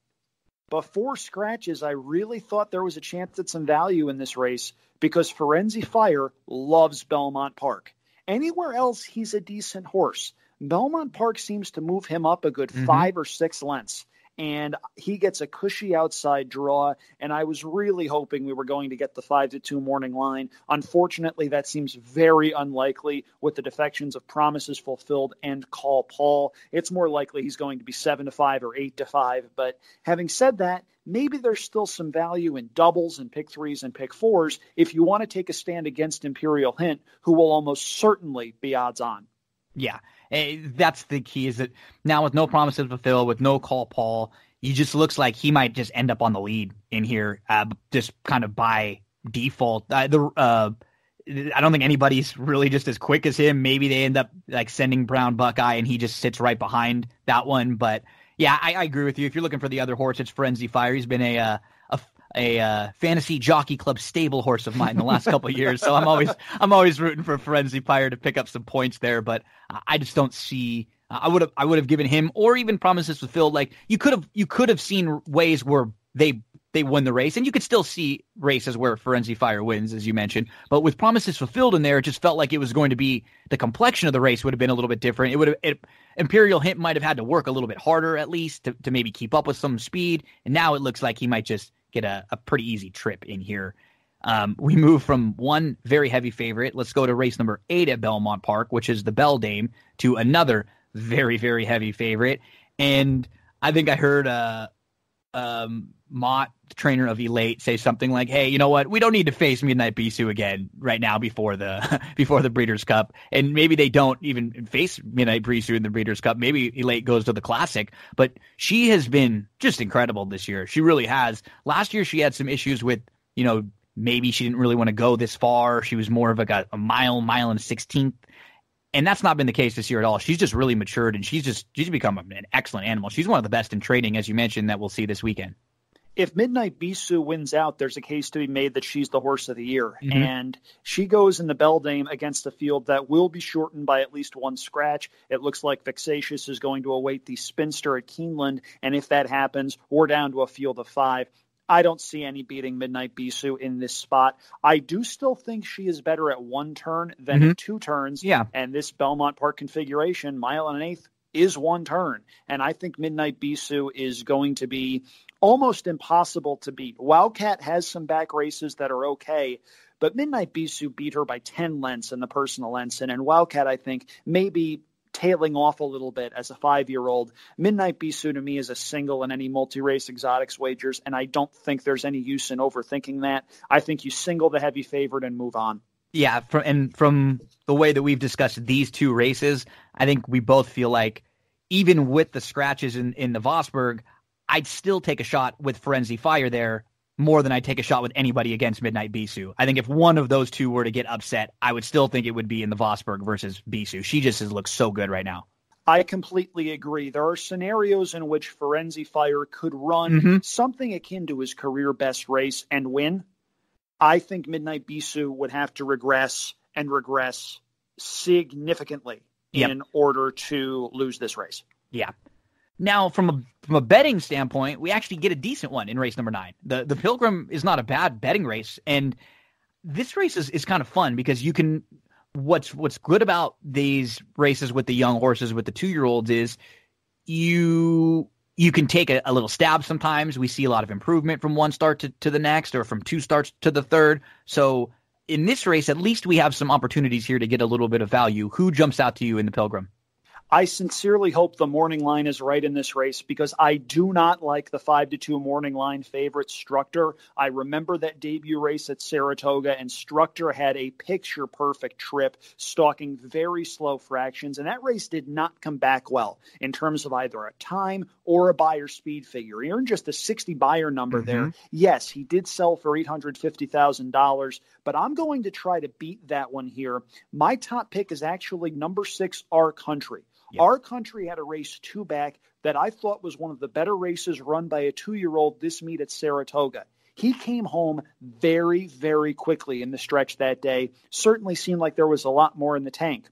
before scratches, I really thought there was a chance at some value in this race because Firenze Fire loves Belmont Park. Anywhere else, he's a decent horse. Belmont Park seems to move him up a good 5 or 6 lengths, and he gets a cushy outside draw, and I was really hoping we were going to get the 5-2 morning line. Unfortunately, that seems very unlikely with the defections of Promises Fulfilled and Call Paul. It's more likely he's going to be 7-5 or 8-5, but having said that, maybe there's still some value in doubles and pick 3s and pick 4s if you want to take a stand against Imperial Hint, who will almost certainly be odds on. Yeah, that's the key, is that now with no Promises Fulfilled, with no Call Paul, he just looks like he might just end up on the lead in here, just kind of by default. I don't think anybody's really just as quick as him. Maybe they end up like sending Brown Buckeye and he just sits right behind that one. But yeah, I agree with you. If you're looking for the other horse, it's Firenze Fire. He's been a fantasy jockey club stable horse of mine in the last couple of years. So I'm always rooting for Firenze Fire to pick up some points there, but I just don't see, I would have given him or even Promises Fulfilled. Like you could have seen ways where they won the race, and you could still see races where Firenze Fire wins, as you mentioned, but with Promises Fulfilled in there, it just felt like it was going to be, the complexion of the race would have been a little bit different. Imperial Hint might have had to work a little bit harder at least to maybe keep up with some speed. And now it looks like he might just get a pretty easy trip in here. We move from one very heavy favorite. Let's go to race number 8 at Belmont Park, which is the Belle Dame, to another very, very heavy favorite. And I think I heard Mott, the trainer of Elate, say something like, hey, you know what? We don't need to face Midnight Bisou again right now before the Breeders' Cup. And maybe they don't even face Midnight Bisou in the Breeders' Cup. Maybe Elate goes to the Classic. But she has been just incredible this year. She really has. Last year she had some issues with, maybe she didn't really want to go this far. She was more of like a mile and 16th. And that's not been the case this year at all. She's just really matured, and she's become an excellent animal. She's one of the best in training, as you mentioned, that we'll see this weekend. If Midnight Bisou wins out, there's a case to be made that she's the horse of the year. And she goes in the Belle Dame against a field that will be shortened by at least one scratch. It looks like Vexatious is going to await the Spinster at Keeneland. And if that happens, we're down to a field of 5. I don't see any beating Midnight Bisou in this spot. I do still think she is better at 1 turn than at 2 turns. Yeah. And this Belmont Park configuration, mile and an eighth, is 1 turn. And I think Midnight Bisou is going to be almost impossible to beat. Wildcat has some back races that are okay, but Midnight Bisou beat her by 10 lengths in the personal ensign. And Wildcat, I think, maybe tailing off a little bit as a 5-year-old. Midnight Bisou to me is a single in any multi-race exotics wagers, and I don't think there's any use in overthinking that. I think you single the heavy favorite and move on. Yeah, from the way that we've discussed these 2 races, I think we both feel like even with the scratches in the Vosburg, I'd still take a shot with Firenze Fire there more than I'd take a shot with anybody against Midnight Bisou. I think if one of those 2 were to get upset, I would still think it would be in the Vosburg versus Bisou. She just looks so good right now. I completely agree. There are scenarios in which Firenze Fire could run something akin to his career best race and win. I think Midnight Bisou would have to regress significantly in order to lose this race. Yeah. Now, from a betting standpoint, we actually get a decent one in race number 9. The Pilgrim is not a bad betting race, and this race is kind of fun because you can. What's good about these races with the young horses, with the 2-year-olds, is you can take a little stab sometimes. We see a lot of improvement from one start to the next, or from 2 starts to the third. So in this race, at least we have some opportunities here to get a little bit of value. Who jumps out to you in the Pilgrim? I sincerely hope the morning line is right in this race because I do not like the 5-2 morning line favorite Structor. I remember that debut race at Saratoga, and Structor had a picture-perfect trip, stalking very slow fractions, and that race did not come back well in terms of either a time or a buyer speed figure. He earned just a 60 buyer number there. Yes, he did sell for $850,000, but I'm going to try to beat that one here. My top pick is actually number 6, Our Country. Yep. Our Country had a race 2 back that I thought was one of the better races run by a 2-year-old this meet at Saratoga. He came home very, very quickly in the stretch that day. Certainly seemed like there was a lot more in the tank.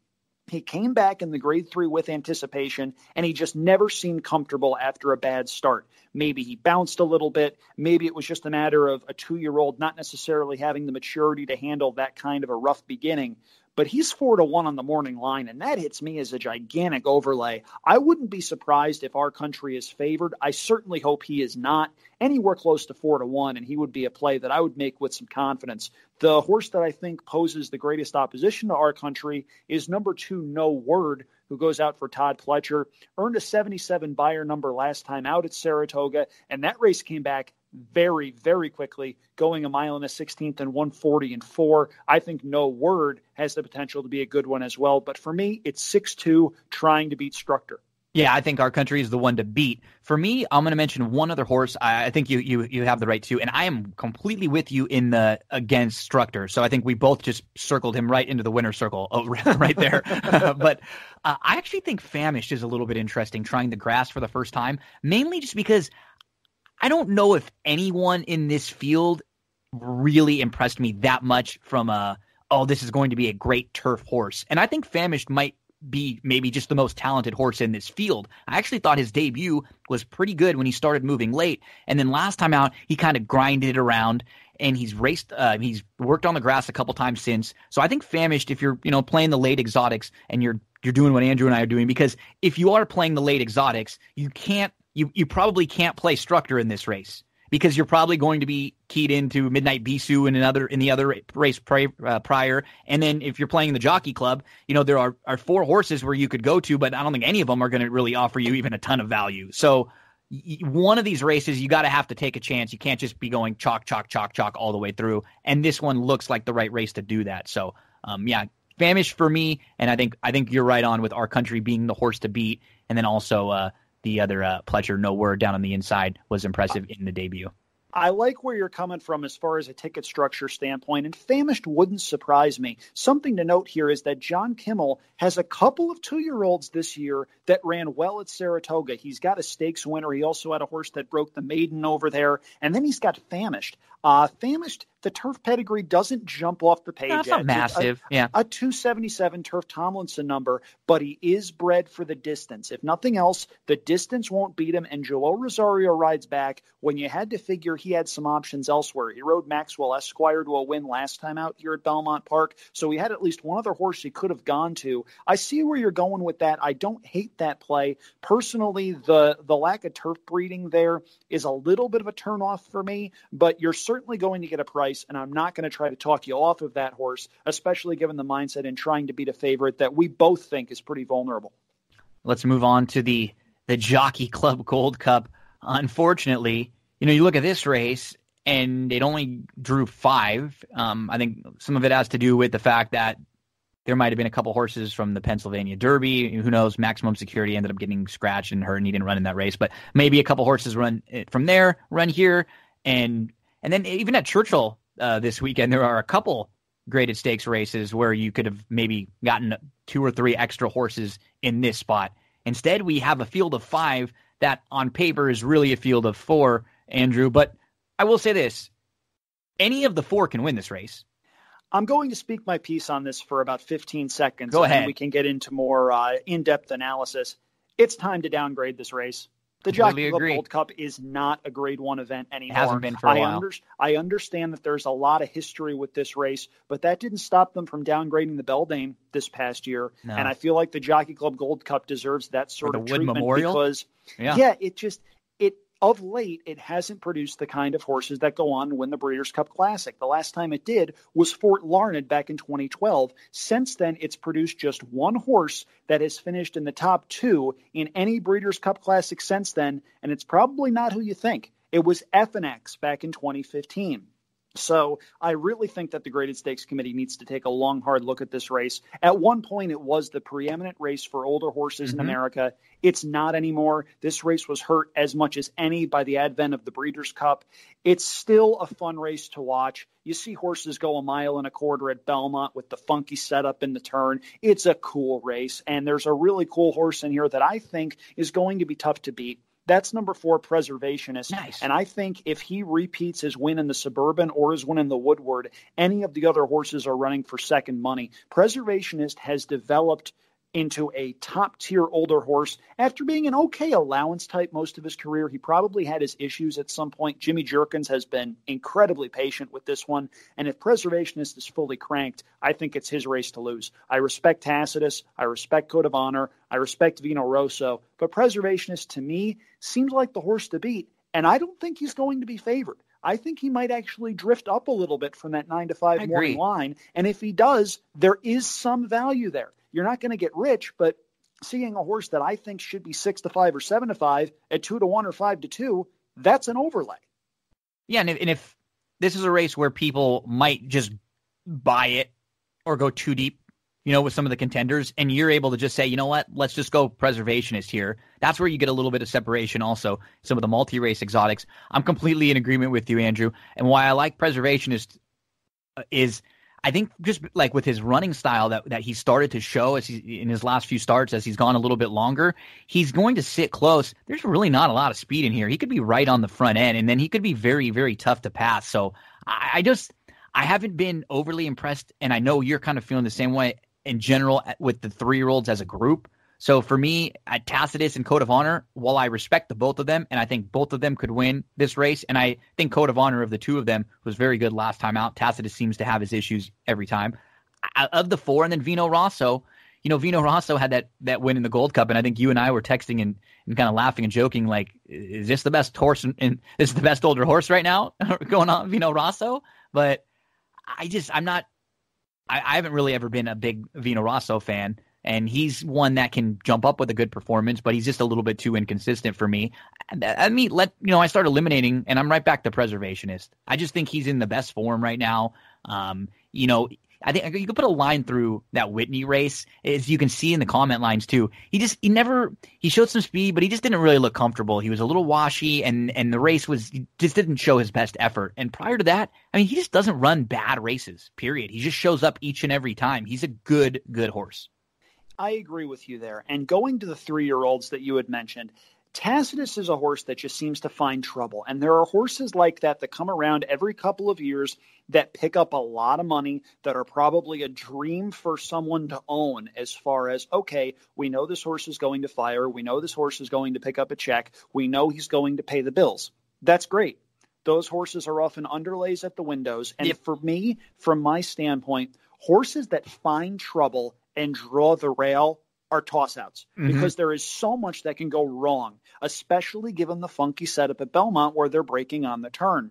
He came back in the grade 3 with anticipation, and he just never seemed comfortable after a bad start. Maybe he bounced a little bit. Maybe it was just a matter of a 2-year-old not necessarily having the maturity to handle that kind of a rough beginning. But he's 4-1 on the morning line, and that hits me as a gigantic overlay. I wouldn't be surprised if Our Country is favored. I certainly hope he is not. Anywhere close to 4-1, and he would be a play that I would make with some confidence. The horse that I think poses the greatest opposition to Our Country is number 2, No Word, who goes out for Todd Pletcher. Earned a 77 buyer number last time out at Saratoga, and that race came back very, very quickly, going 1 mile and a 16th and 1:40.4. I think No Word has the potential to be a good one as well. But for me, it's 6-2 trying to beat Structor. Yeah, I think Our Country is the one to beat. For me, I'm going to mention one other horse. I think you have the right to, and I am completely with you in the against Structor. So I think we both just circled him right into the winner's circle right there. But I actually think Famished is a little bit interesting, trying the grass for the first time, mainly just because I don't know if anyone in this field really impressed me that much from this is going to be a great turf horse. And I think Famished might be maybe just the most talented horse in this field. I actually thought his debut was pretty good when he started moving late. And then last time out, he kind of grinded around, and he's worked on the grass a couple times since. So I think Famished, if you're, playing the late exotics and you're doing what Andrew and I are doing, because if you are playing the late exotics, you probably can't play Structor in this race because you're probably going to be keyed into Midnight Bisou in the other race prior. And then if you're playing the Jockey Club, there are 4 horses where you could go to, but I don't think any of them are going to really offer you even a ton of value. So one of these races, you got to have to take a chance. You can't just be going chalk, chalk, chalk, chalk all the way through. And this one looks like the right race to do that. So, Famished for me. And I think you're right on with Our Country being the horse to beat. And then also, the other Pletcher, No Word down on the inside, was impressive in the debut. I like where you're coming from as far as a ticket structure standpoint, and Famished wouldn't surprise me. Something to note here is that John Kimmel has a couple of 2-year-olds this year that ran well at Saratoga. He's got a stakes winner. He also had a horse that broke the maiden over there, and then he's got Famished. Famished, the turf pedigree doesn't jump off the page. That's not massive. A 277 Turf Tomlinson number, but he is bred for the distance. If nothing else, the distance won't beat him, and Joel Rosario rides back when you had to figure he had some options elsewhere. He rode Maxwell Esquire to a win last time out here at Belmont Park, so he had at least one other horse he could have gone to. I see where you're going with that. I don't hate that play. Personally, the lack of turf breeding there is a little bit of a turnoff for me, but you're certainly going to get a price, and I'm not going to try to talk you off of that horse, especially given the mindset in trying to beat a favorite that we both think is pretty vulnerable. Let's move on to the Jockey Club Gold Cup. Unfortunately, you look at this race, and it only drew 5. I think some of it has to do with the fact that there might have been a couple horses from the Pennsylvania Derby. Who knows? Maximum Security ended up getting scratched and hurt, and he didn't run in that race. But maybe a couple horses run from there, run here. And then even at Churchill this weekend, there are a couple graded stakes races where you could have maybe gotten 2 or 3 extra horses in this spot. Instead, we have a field of 5 that on paper is really a field of 4, Andrew. But I will say this. any of the four can win this race. I'm going to speak my piece on this for about 15 seconds. Go ahead. And we can get into more in-depth analysis. It's time to downgrade this race. The Jockey Club Gold Cup is not a Grade 1 event anymore. It hasn't been for a while. I understand that there's a lot of history with this race, but that didn't stop them from downgrading the Beldame this past year. No. And I feel like the Jockey Club Gold Cup deserves that sort of treatment Memorial? Because, of late, it hasn't produced the kind of horses that go on to win the Breeders' Cup Classic. The last time it did was Fort Larned back in 2012. Since then, it's produced just one horse that has finished in the top two in any Breeders' Cup Classic since then, and it's probably not who you think. It was FNX back in 2015. So I really think that the Graded Stakes Committee needs to take a long, hard look at this race. At one point, it was the preeminent race for older horses in America. It's not anymore. This race was hurt as much as any by the advent of the Breeders' Cup. It's still a fun race to watch. You see horses go 1.25 miles at Belmont with the funky setup in the turn. It's a cool race, and there's a really cool horse in here that I think is going to be tough to beat. That's number 4, Preservationist. Nice. And I think if he repeats his win in the Suburban or his win in the Woodward, any of the other horses are running for second money. Preservationist has developed into a top-tier older horse. After being an okay allowance type most of his career, he probably had his issues at some point. Jimmy Jerkins has been incredibly patient with this one, and if Preservationist is fully cranked, I think it's his race to lose. I respect Tacitus, I respect Code of Honor, I respect Vino Rosso, but Preservationist to me seems like the horse to beat, and I don't think he's going to be favored. I think he might actually drift up a little bit from that 9 to 5 morning line, and if he does, there is some value there. You're not going to get rich, but seeing a horse that I think should be 6 to 5 or 7 to 5 at 2 to 1 or 5 to 2, that's an overlay. Yeah, and if this is a race where people might just buy it or go too deep, with some of the contenders, and you're able to just say, you know what, let's just go Preservationist here. That's where you get a little bit of separation also, some of the multi-race exotics. I'm completely in agreement with you, Andrew. And why I like Preservationist is I think just like with his running style that he started to show in his last few starts as he's gone a little bit longer, he's going to sit close. There's really not a lot of speed in here. He could be right on the front end, and then he could be very, very tough to pass. So I haven't been overly impressed, and I know you're kind of feeling the same way in general with the 3-year-olds as a group. So for me, at Tacitus and Code of Honor, while I respect the both of them, and I think both of them could win this race, and I think Code of Honor of the two of them was very good last time out. Tacitus seems to have his issues every time. Of the 4, and then Vino Rosso, Vino Rosso had that win in the Gold Cup, and I think you and I were texting and kind of laughing and joking, like, is this the best horse, and this is the best older horse right now going on, Vino Rosso? But I haven't really ever been a big Vino Rosso fan. And he's one that can jump up with a good performance, but he's just a little bit too inconsistent for me. I start eliminating, and I'm right back to Preservationist. I just think he's in the best form right now. I think you could put a line through that Whitney race, as you can see in the comment lines too. He showed some speed, but he just didn't really look comfortable. He was a little washy, and the race just didn't show his best effort. And prior to that, he just doesn't run bad races, period. He just shows up each and every time. He's a good horse. I agree with you there. And going to the 3-year-olds that you had mentioned, Tacitus is a horse that just seems to find trouble. And there are horses like that come around every couple of years that pick up a lot of money, that are probably a dream for someone to own, as far as, okay, we know this horse is going to fire. We know this horse is going to pick up a check. We know he's going to pay the bills. That's great. Those horses are often underlays at the windows. And for me, from my standpoint, horses that find trouble and draw the rail are toss-outs, because there is so much that can go wrong, especially given the funky setup at Belmont where they're breaking on the turn.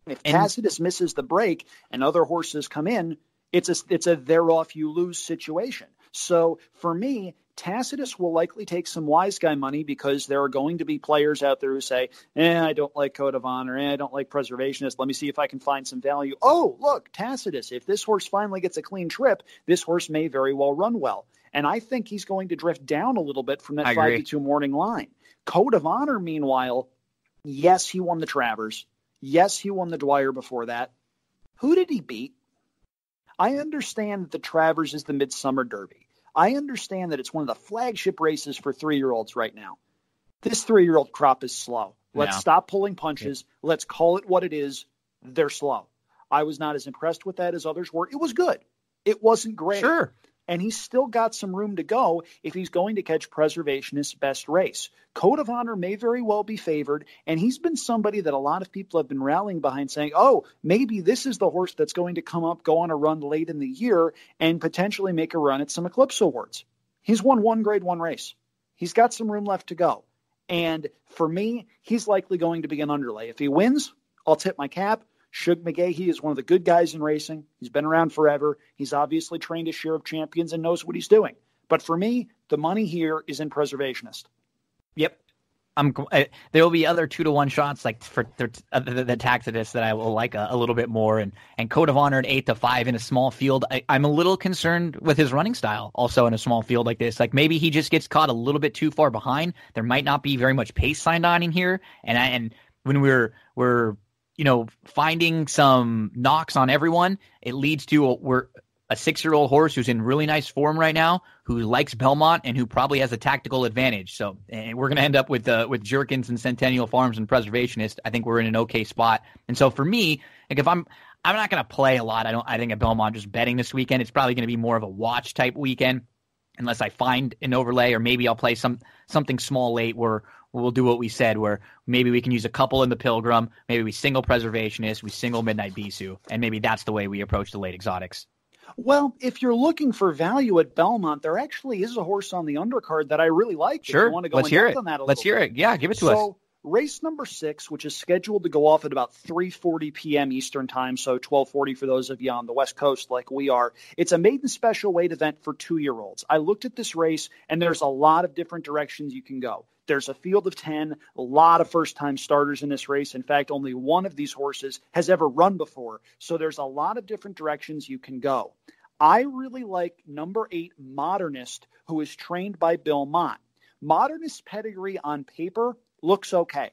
If Tacitus misses the break and other horses come in, it's a they're off you lose situation. So for me, Tacitus will likely take some wise guy money, because there are going to be players out there who say, I don't like Code of Honor, I don't like Preservationist, let me see if I can find some value. Oh, look, Tacitus, if this horse finally gets a clean trip, this horse may very well run well. And I think he's going to drift down a little bit from that 5 to 2 morning line. Code of Honor, meanwhile, yes, he won the Travers. Yes, he won the Dwyer before that. Who did he beat? I understand that the Travers is the Midsummer Derby. I understand that it's one of the flagship races for 3-year-olds right now. This 3-year-old crop is slow. Let's stop pulling punches. Let's call it what it is. They're slow. I was not as impressed with that as others were. It was good. It wasn't great. Sure. And he's still got some room to go if he's going to catch Preservationist's best race. Code of Honor may very well be favored, and he's been somebody that a lot of people have been rallying behind, saying, oh, maybe this is the horse that's going to come up, go on a run late in the year, and potentially make a run at some Eclipse Awards. He's won one Grade 1 race. He's got some room left to go. And for me, he's likely going to be an underlay. If he wins, I'll tip my cap. Shug McGahee is one of the good guys in racing. He's been around forever. He's obviously trained his share of champions and knows what he's doing. But for me, the money here is in Preservationist. Yep. There will be other 2-to-1 shots like for the Tacitus that I will like a little bit more, and Code of Honor at 8-5 in a small field. I'm a little concerned with his running style also in a small field like this. Like maybe he just gets caught a little bit too far behind. There might not be very much pace signed on in here, and when we're finding some knocks on everyone, it leads to a 6-year-old horse who's in really nice form right now, who likes Belmont and who probably has a tactical advantage. So and we're going to end up with Jerkins and Centennial Farms and Preservationist. I think we're in an okay spot. And so for me, like if I'm not going to play a lot. I think at Belmont just betting this weekend, it's probably going to be more of a watch type weekend unless I find an overlay, or maybe I'll play something small late where we'll do what we said, where maybe we can use a couple in the Pilgrim, maybe we single Preservationist, we single Midnight Bisou, and maybe that's the way we approach the late exotics. Well, if you're looking for value at Belmont, there actually is a horse on the undercard that I really like. Sure, if you want to go let's hear it. On that let's hear it. Yeah, give it to us. So, race number 6, which is scheduled to go off at about 3:40 p.m. Eastern time, so 12:40 for those of you on the West Coast like we are. It's a maiden special weight event for 2-year-olds. I looked at this race, and there's a lot of different directions you can go. There's a field of 10, a lot of first-time starters in this race. In fact, only one of these horses has ever run before, so there's a lot of different directions you can go. I really like number 8, Modernist, who is trained by Belmont. Modernist's pedigree on paper looks okay.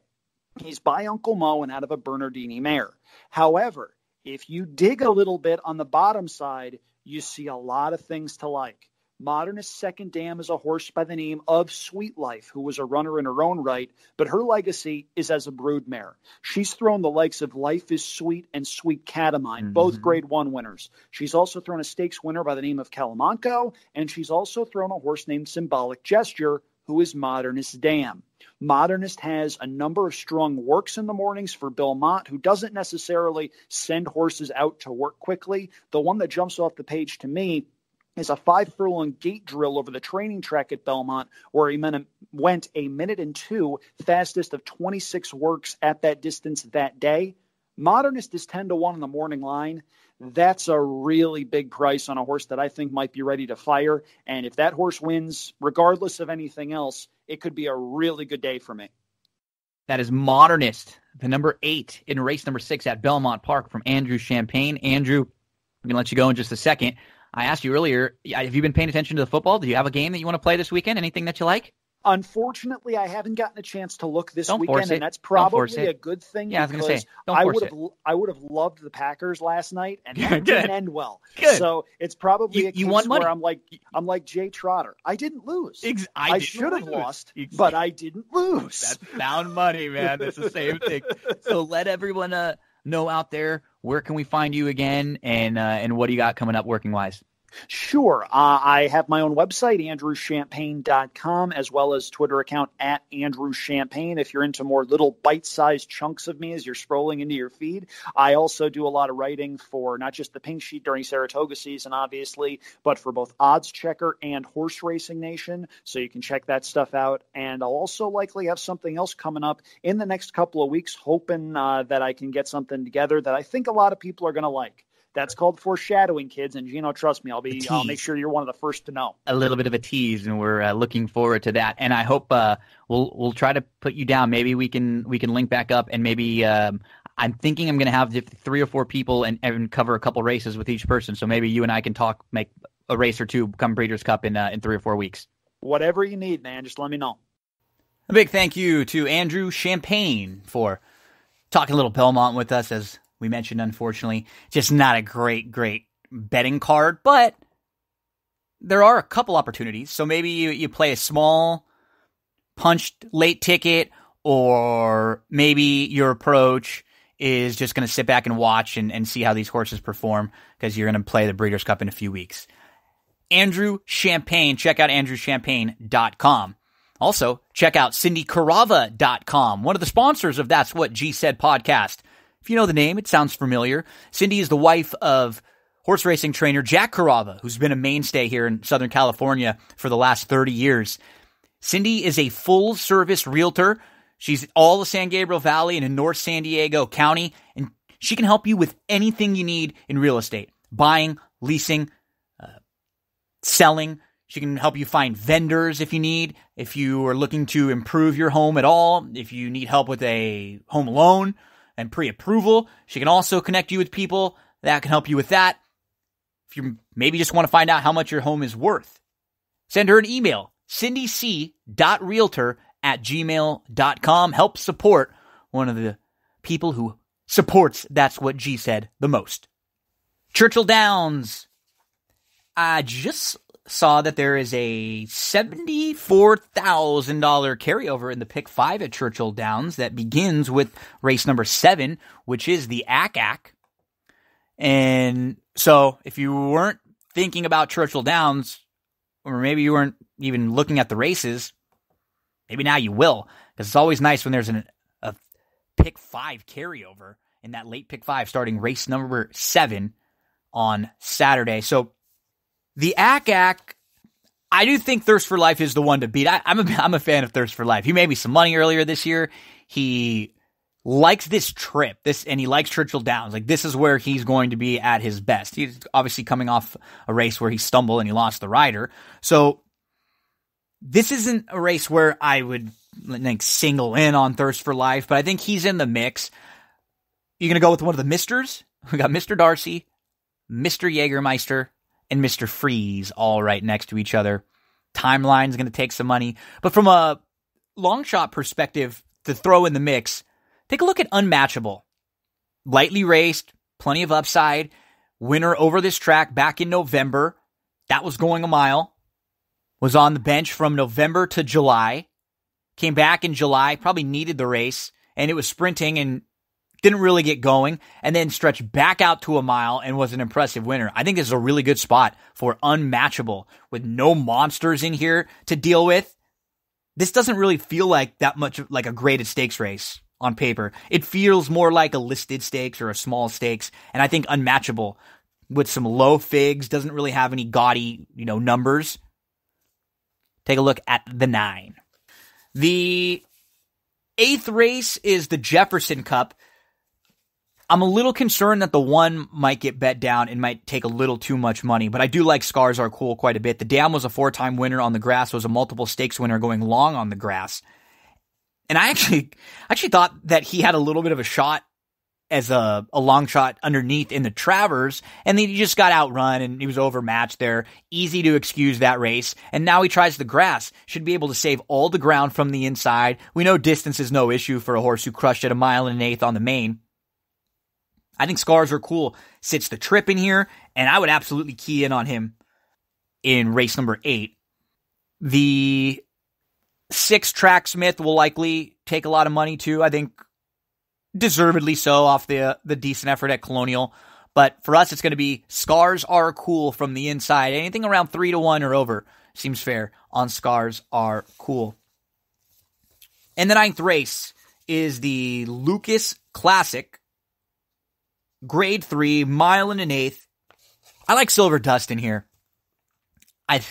He's by Uncle Mo and out of a Bernardini mare. However, if you dig a little bit on the bottom side, you see a lot of things to like. Modernist's second dam is a horse by the name of Sweet Life, who was a runner in her own right, but her legacy is as a brood mare. She's thrown the likes of Life is Sweet and Sweet Catamine, both Grade 1 winners. She's also thrown a stakes winner by the name of Calamanco, and she's also thrown a horse named Symbolic Gesture, who is Modernist's dam. Modernist has a number of strong works in the mornings for Belmont, who doesn't necessarily send horses out to work quickly. The one that jumps off the page to me is a 5-furlong gate drill over the training track at Belmont, where he went 1 minute and 2, fastest of 26 works at that distance that day. Modernist is 10-1 in the morning line. That's a really big price on a horse that I think might be ready to fire. And if that horse wins, regardless of anything else, it could be a really good day for me. That is Modernist, the number 8 in race number 6 at Belmont Park from Andrew Champagne. Andrew, I'm going to let you go in just a second. I asked you earlier, have you been paying attention to the football? Do you have a game that you want to play this weekend? Anything that you like? Unfortunately, I haven't gotten a chance to look this weekend, and that's Don't probably a good thing. Yeah, I was going to say, I would have loved the Packers last night, and that didn't end well. Good. So it's probably a case money. where I'm like Jay Trotter. I didn't lose. I should have lost, but I didn't lose. That's found money, man. That's the same thing. So let everyone know out there, where can we find you again, and what do you got coming up working wise? Sure. I have my own website, andrewchampagne.com, as well as Twitter account at andrewchampagne. If you're into more little bite-sized chunks of me as you're scrolling into your feed, I also do a lot of writing for not just the Pink Sheet during Saratoga season, obviously, but for both Odds Checker and Horse Racing Nation. So you can check that stuff out. And I'll also likely have something else coming up in the next couple of weeks, hoping that I can get something together that I think a lot of people are going to like. That's called foreshadowing, kids. And Gino, trust me, I'll make sure you're one of the first to know. A little bit of a tease, and we're looking forward to that. And I hope we'll try to put you down. Maybe we can link back up, and maybe I'm thinking I'm going to have 3 or 4 people and cover a couple races with each person. So maybe you and I can make a race or two come Breeders' Cup in 3 or 4 weeks. Whatever you need, man. Just let me know. A big thank you to Andrew Champagne for talking a little Belmont with us. As we mentioned, unfortunately, just not a great betting card, but there are a couple opportunities. So maybe you play a small punched late ticket, or maybe your approach is just going to sit back and watch and see how these horses perform, because you're going to play the Breeders' Cup in a few weeks. Andrew Champagne. Check out andrewchampagne.com. Also, check out cindycarava.com, one of the sponsors of That's What G Said podcast. If you know the name, it sounds familiar. Cindy is the wife of horse racing trainer Jack Carava, who's been a mainstay here in Southern California for the last 30 years. Cindy is a full-service realtor. She's all the San Gabriel Valley and in North San Diego County, and she can help you with anything you need in real estate. Buying, leasing, selling. She can help you find vendors if you need. If you are looking to improve your home at all, if you need help with a home loan and pre-approval, she can also connect you with people that can help you with that. If you maybe just want to find out how much your home is worth, send her an email, cindyc.realtor@gmail.com. Help support one of the people who supports That's What G Said the most. Churchill Downs. I just saw that there is a $74,000 carryover in the pick 5 at Churchill Downs that begins with race number 7, which is the ACAC. And so if you weren't thinking about Churchill Downs, or maybe you weren't even looking at the races, maybe now you will, because it's always nice when there's a pick 5 carryover in that late pick 5 starting race number 7 on Saturday. So the ACAC, I do think Thirst for Life is the one to beat. I'm a fan of Thirst for Life. He made me some money earlier this year. He likes this trip, and he likes Churchill Downs. Like, this is where he's going to be at his best. He's obviously coming off a race where he stumbled and he lost the rider. So this isn't a race where I would single in on Thirst for Life, but I think he's in the mix. You're going to go with one of the Misters? We got Mr. Darcy, Mr. Jägermeister, and Mr. Freeze all right next to each other. Timeline's going to take some money. But from a long shot perspective to throw in the mix, take a look at Unmatchable. Lightly raced, plenty of upside. Winner over this track back in November. That was going a mile. Was on the bench from November to July. Came back in July, probably needed the race, and it was sprinting and didn't really get going, and then stretched back out to a mile and was an impressive winner. I think this is a really good spot for Unmatchable with no monsters in here to deal with. This doesn't really feel like that much like a graded stakes race on paper. It feels more like a listed stakes or a small stakes, and I think Unmatchable with some low figs doesn't really have any gaudy, numbers. Take a look at the 9. The 8th race is the Jefferson Cup. I'm a little concerned that the 1 might get bet down and might take a little too much money, but I do like Scars Are Cool quite a bit. The Dam was a 4-time winner on the grass, was a multiple stakes winner going long on the grass. And I actually thought that he had a little bit of a shot as a long shot underneath in the Travers, and then he just got outrun and he was overmatched there. Easy to excuse that race. And now he tries the grass. Should be able to save all the ground from the inside. We know distance is no issue for a horse who crushed at 1 1/8 on the main. I think Scars Are Cool sits the trip in here, and I would absolutely key in on him in race number 8. The 6 Tracksmith will likely take a lot of money too. I think deservedly so off the decent effort at Colonial. But for us, it's going to be Scars Are Cool from the inside. Anything around 3-1 or over seems fair on Scars Are Cool. And the 9th race is the Lucas Classic. Grade 3, 1 1/8. I like Silver Dust in here. I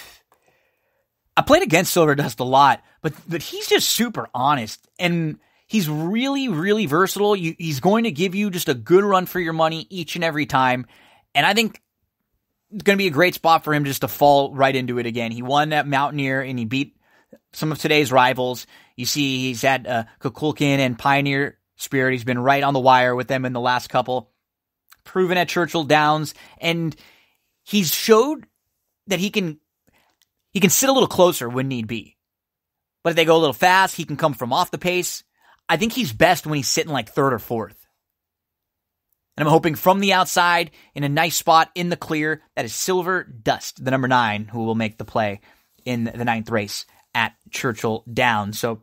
played against Silver Dust a lot, but he's just super honest, and he's really, really versatile. He's going to give you just a good run for your money each and every time, and I think it's going to be a great spot for him just to fall right into it again. He won at Mountaineer, and he beat some of today's rivals. You see he's had Kukulkan and Pioneer Spirit. He's been right on the wire with them in the last couple. Proven at Churchill Downs, and he's showed that he can sit a little closer when need be. But if they go a little fast, he can come from off the pace. I think he's best when he's sitting like 3rd or 4th. And I'm hoping from the outside, in a nice spot in the clear, that is Silver Dust, the number 9, who will make the play in the 9th race at Churchill Downs. So,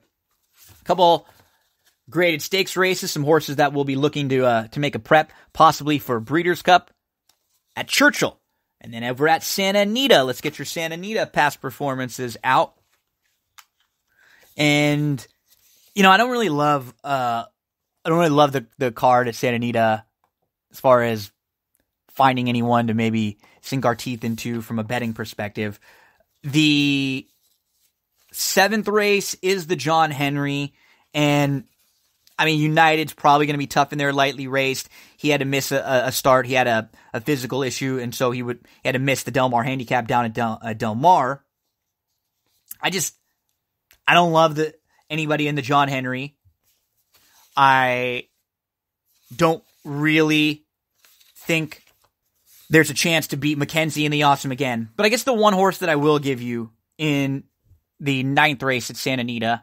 a couple graded stakes races, some horses that will be looking to make a prep, possibly for Breeders' Cup at Churchill. And then over at Santa Anita, let's get your Santa Anita past performances out. And, you know, I don't really love the card at Santa Anita as far as finding anyone to maybe sink our teeth into from a betting perspective. The 7th race is the John Henry, and I mean, United's probably going to be tough in there, lightly raced. He had to miss a start. He had a physical issue, and so he had to miss the Del Mar handicap down at Del Mar. I don't love anybody in the John Henry. I don't really think there's a chance to beat Mackenzie in the Awesome again. But I guess the one horse that I will give you in the 9th race at Santa Anita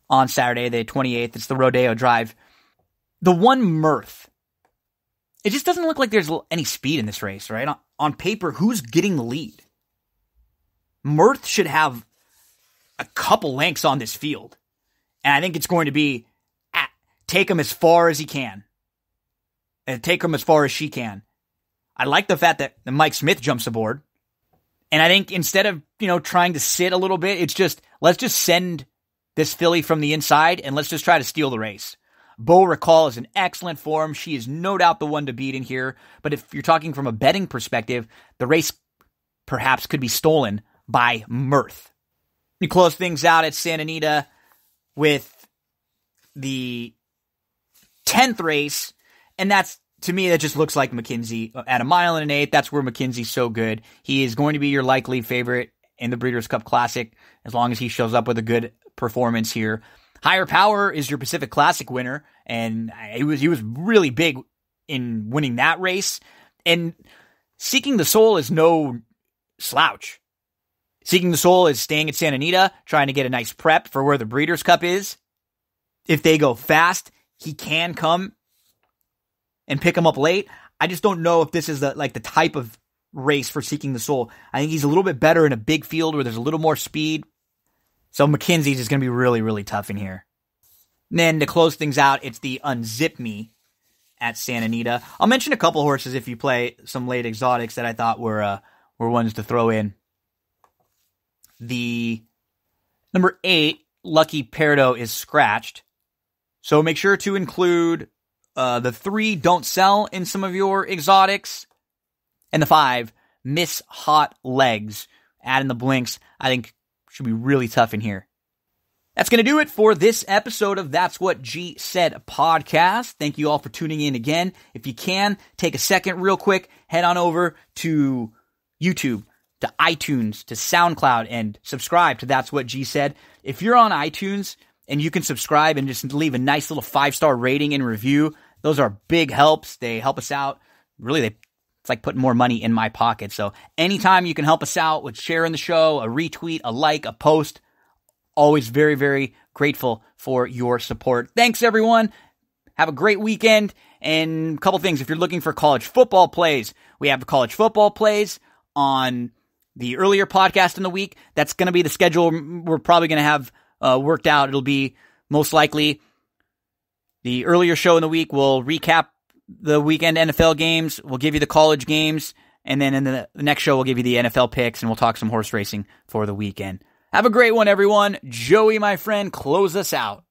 on Saturday, the 28th, it's the Rodeo Drive. The one Mirth. It just doesn't look like there's any speed in this race, right? On paper, who's getting the lead? Mirth should have a couple lengths on this field. And I think it's going to be take him as far as he can. And take him as far as she can. I like the fact that Mike Smith jumps aboard. And I think instead of, trying to sit a little bit, it's just, let's just send this filly from the inside and let's just try to steal the race. Beau Recall is in excellent form. She is no doubt the one to beat in here. But if you're talking from a betting perspective, the race perhaps could be stolen by Mirth. You close things out at Santa Anita with the 10th race, and to me, that just looks like Mackenzie at 1 mile and 1/8. That's where Mackenzie's so good. He is going to be your likely favorite in the Breeders' Cup Classic as long as he shows up with a good performance here. Higher Power is your Pacific Classic winner, and he was really big in winning that race. And Seeking the Soul is no slouch. Seeking the Soul is staying at Santa Anita, trying to get a nice prep for where the Breeders' Cup is. If they go fast, he can come and pick him up late. I just don't know if this is the type of race for Seeking the Soul. I think he's a little bit better in a big field where there's a little more speed. So Mackenzie's is going to be really, really tough in here. And then to close things out, it's the Unzip Me at Santa Anita. I'll mention a couple horses if you play some late exotics that I thought were ones to throw in. The number 8, Lucky Perdo, is scratched. So make sure to include the 3, Don't Sell, in some of your exotics. And the 5, Miss Hot Legs. Add in the blinks. I think should be really tough in here. That's going to do it for this episode of That's What G Said podcast. Thank you all for tuning in again. If you can, take a second real quick, head on over to YouTube, to iTunes, to SoundCloud, and subscribe to That's What G Said. If you're on iTunes and you can subscribe and just leave a nice little 5-star rating and review, those are big helps. They help us out. Really, it's like putting more money in my pocket. So anytime you can help us out with sharing the show, a retweet, a like, a post, always very, very grateful for your support. Thanks, everyone. Have a great weekend. And a couple things. If you're looking for college football plays, we have the college football plays on the earlier podcast in the week. That's going to be the schedule we're probably going to have worked out. It'll be most likely the earlier show in the week. We'll recap the weekend NFL games. We'll give you the college games. And then in the next show, we'll give you the NFL picks, and we'll talk some horse racing for the weekend. Have a great one, everyone. Joey, my friend, close us out.